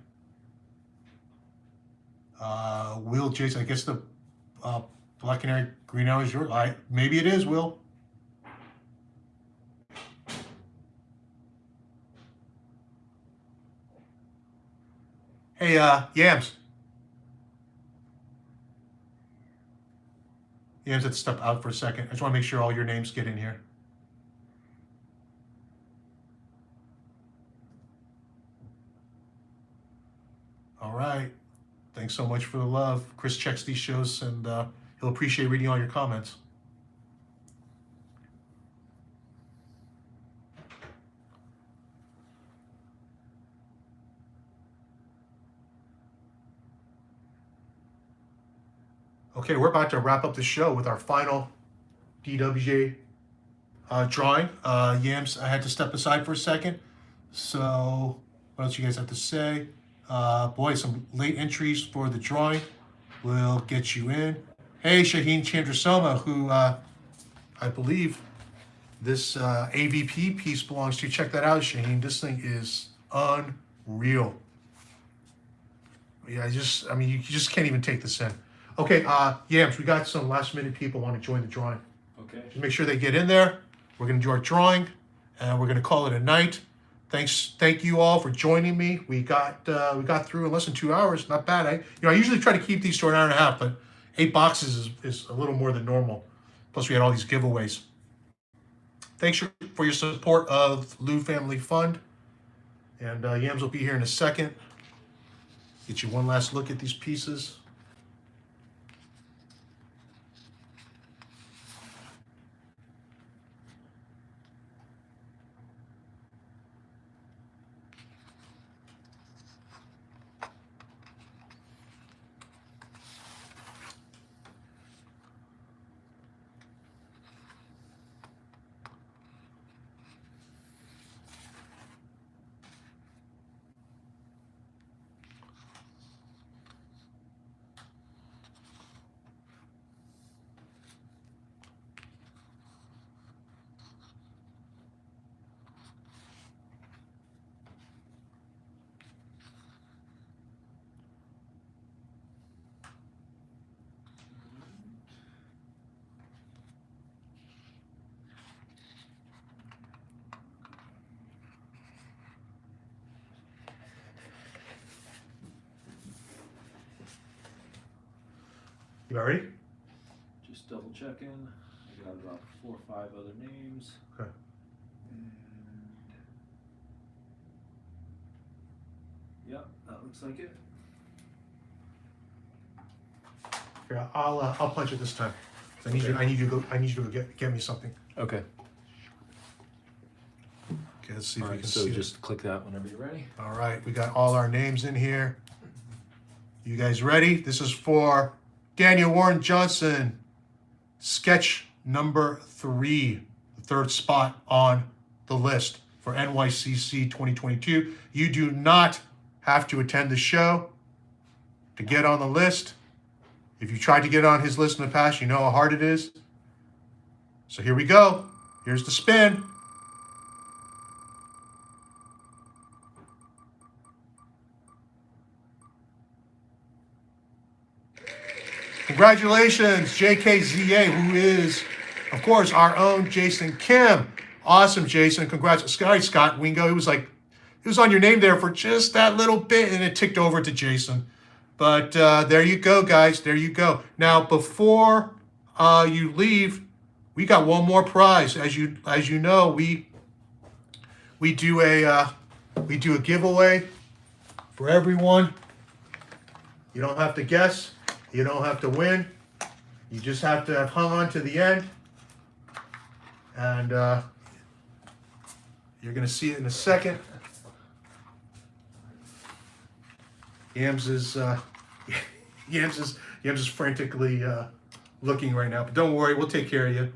Will Jason, I guess the Black Canary Green Arrow is yours. Maybe it is, Will. Hey, Yams. Yams had to step out for a second. I just want to make sure all your names get in here. All right. Thanks so much for the love. Chris checks these shows, and he'll appreciate reading all your comments. Okay, we're about to wrap up the show with our final DWJ drawing. Yams, I had to step aside for a second. So what else you guys have to say? Boy, some late entries for the drawing will get you in. Hey, Shaheen Chandrasoma, who I believe this AVP piece belongs to. Check that out, Shaheen. This thing is unreal. Yeah, I mean, you just can't even take this in. Okay, Yams, we got some last minute people want to join the drawing. Okay. Just make sure they get in there. We're going to do our drawing, and we're going to call it a night. Thank you all for joining me. We got through in less than 2 hours. Not bad. I usually try to keep these to an hour and a half, but 8 boxes is a little more than normal. Plus, we had all these giveaways. Thanks for your support of Lou Family Fund. And Yams will be here in a second. Get you one last look at these pieces. You all ready? Just double checking. I got about 4 or 5 other names. Okay. And yep, that looks like it. Here, I'll punch it this time. I need you to go get me something. Okay. Okay, let's see if All we right, can so see just click that whenever you're ready. it. All right, we got all our names in here. You guys ready? This is for Daniel Warren Johnson, sketch number 3, the 3rd spot on the list for NYCC 2022. You do not have to attend the show to get on the list. If you tried to get on his list in the past, you know how hard it is. So here we go. Here's the spin. Congratulations, JKZA, who is, of course, our own Jason Kim. Awesome, Jason. Congrats. Sorry, Scott Wingo. It was on your name there for just that little bit, and it ticked over to Jason. But there you go, guys. There you go. Now, before you leave, we got one more prize. As you know, we do a giveaway for everyone. You don't have to guess. You don't have to win. You just have to have hung on to the end. And you're going to see it in a second. Yams is frantically looking right now. But don't worry, we'll take care of you.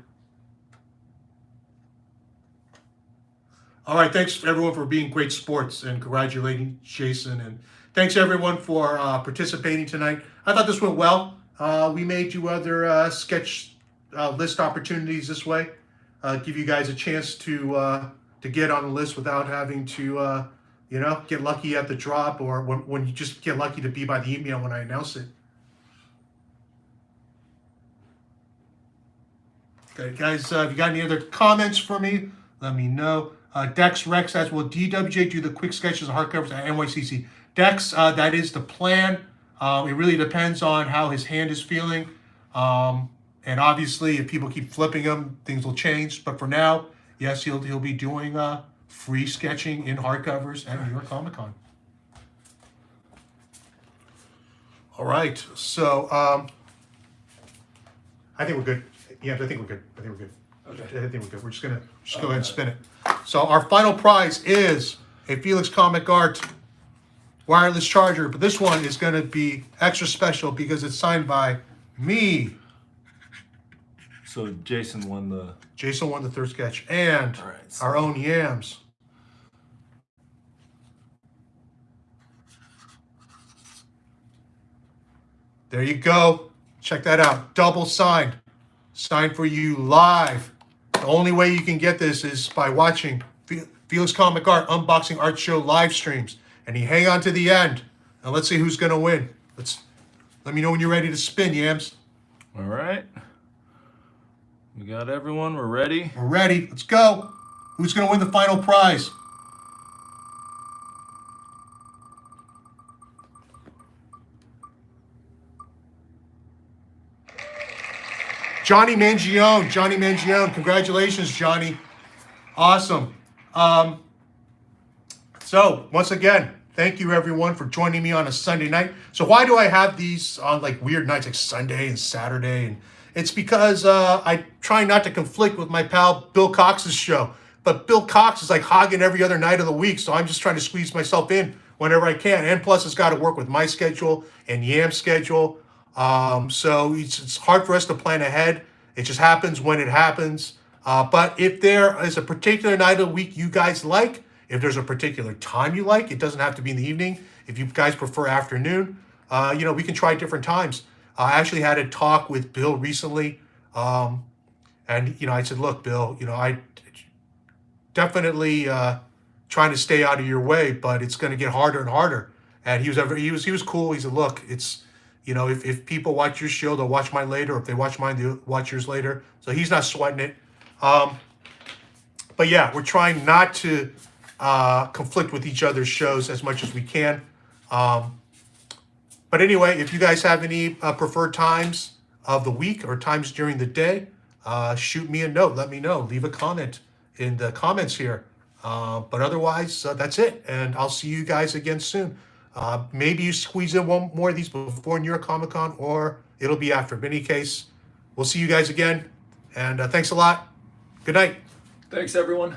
All right, thanks everyone for being great sports and congratulating Jason. And thanks everyone for participating tonight. I thought this went well. We made you other sketch list opportunities this way. Give you guys a chance to get on the list without having to, get lucky at the drop or when you just get lucky to be by the email when I announce it. Okay, guys, if you got any other comments for me, let me know. Dex Rex says, will DWJ do the quick sketches and hardcovers at NYCC? Dex, that is the plan. It really depends on how his hand is feeling. And obviously, if people keep flipping him, things will change. But for now, yes, he'll be doing free sketching in hardcovers at New York Comic Con. All right, so I think we're good. Yeah, I think we're good. Okay. I think we're good. We're just gonna go ahead and spin it. So our final prize is a Felix Comic Art wireless charger, but this one is going to be extra special because it's signed by me. So Jason won the 3rd sketch and All right, so our own Yams. There you go. Check that out. Double signed. Signed for you live. The only way you can get this is by watching Felix Comic Art Unboxing Art Show live streams. And you hang on to the end. And let's see who's going to win. Let me know when you're ready to spin, Yams. All right. We got everyone. We're ready. We're ready. Let's go. Who's going to win the final prize? Johnny Mangione. Johnny Mangione. Congratulations, Johnny. Awesome. So, once again, thank you everyone for joining me on a Sunday night. So why do I have these on like weird nights like Sunday and Saturday? And it's because I try not to conflict with my pal Bill Cox's show. But Bill Cox is like hogging every other night of the week, so I'm just trying to squeeze myself in whenever I can. And plus, it's got to work with my schedule and Yam's schedule. So it's hard for us to plan ahead. It just happens when it happens. But if there is a particular night of the week you guys like, if there's a particular time you like, it doesn't have to be in the evening. If you guys prefer afternoon, we can try different times. I actually had a talk with Bill recently. And, I said, look, Bill, I definitely trying to stay out of your way, but it's going to get harder and harder. And he was cool. He said, look, it's, if people watch your show, they'll watch mine later. Or if they watch mine, they'll watch yours later. So he's not sweating it. But yeah, we're trying not to conflict with each other's shows as much as we can. But anyway, if you guys have any preferred times, of the week or times during the day, shoot me a note. Let me know. Leave a comment in the comments here. But otherwise, that's it. And I'll see you guys again soon. Maybe you squeeze in one more of these before New York Comic Con, or it'll be after. In any case, we'll see you guys again. And thanks a lot. Good night. Thanks, everyone.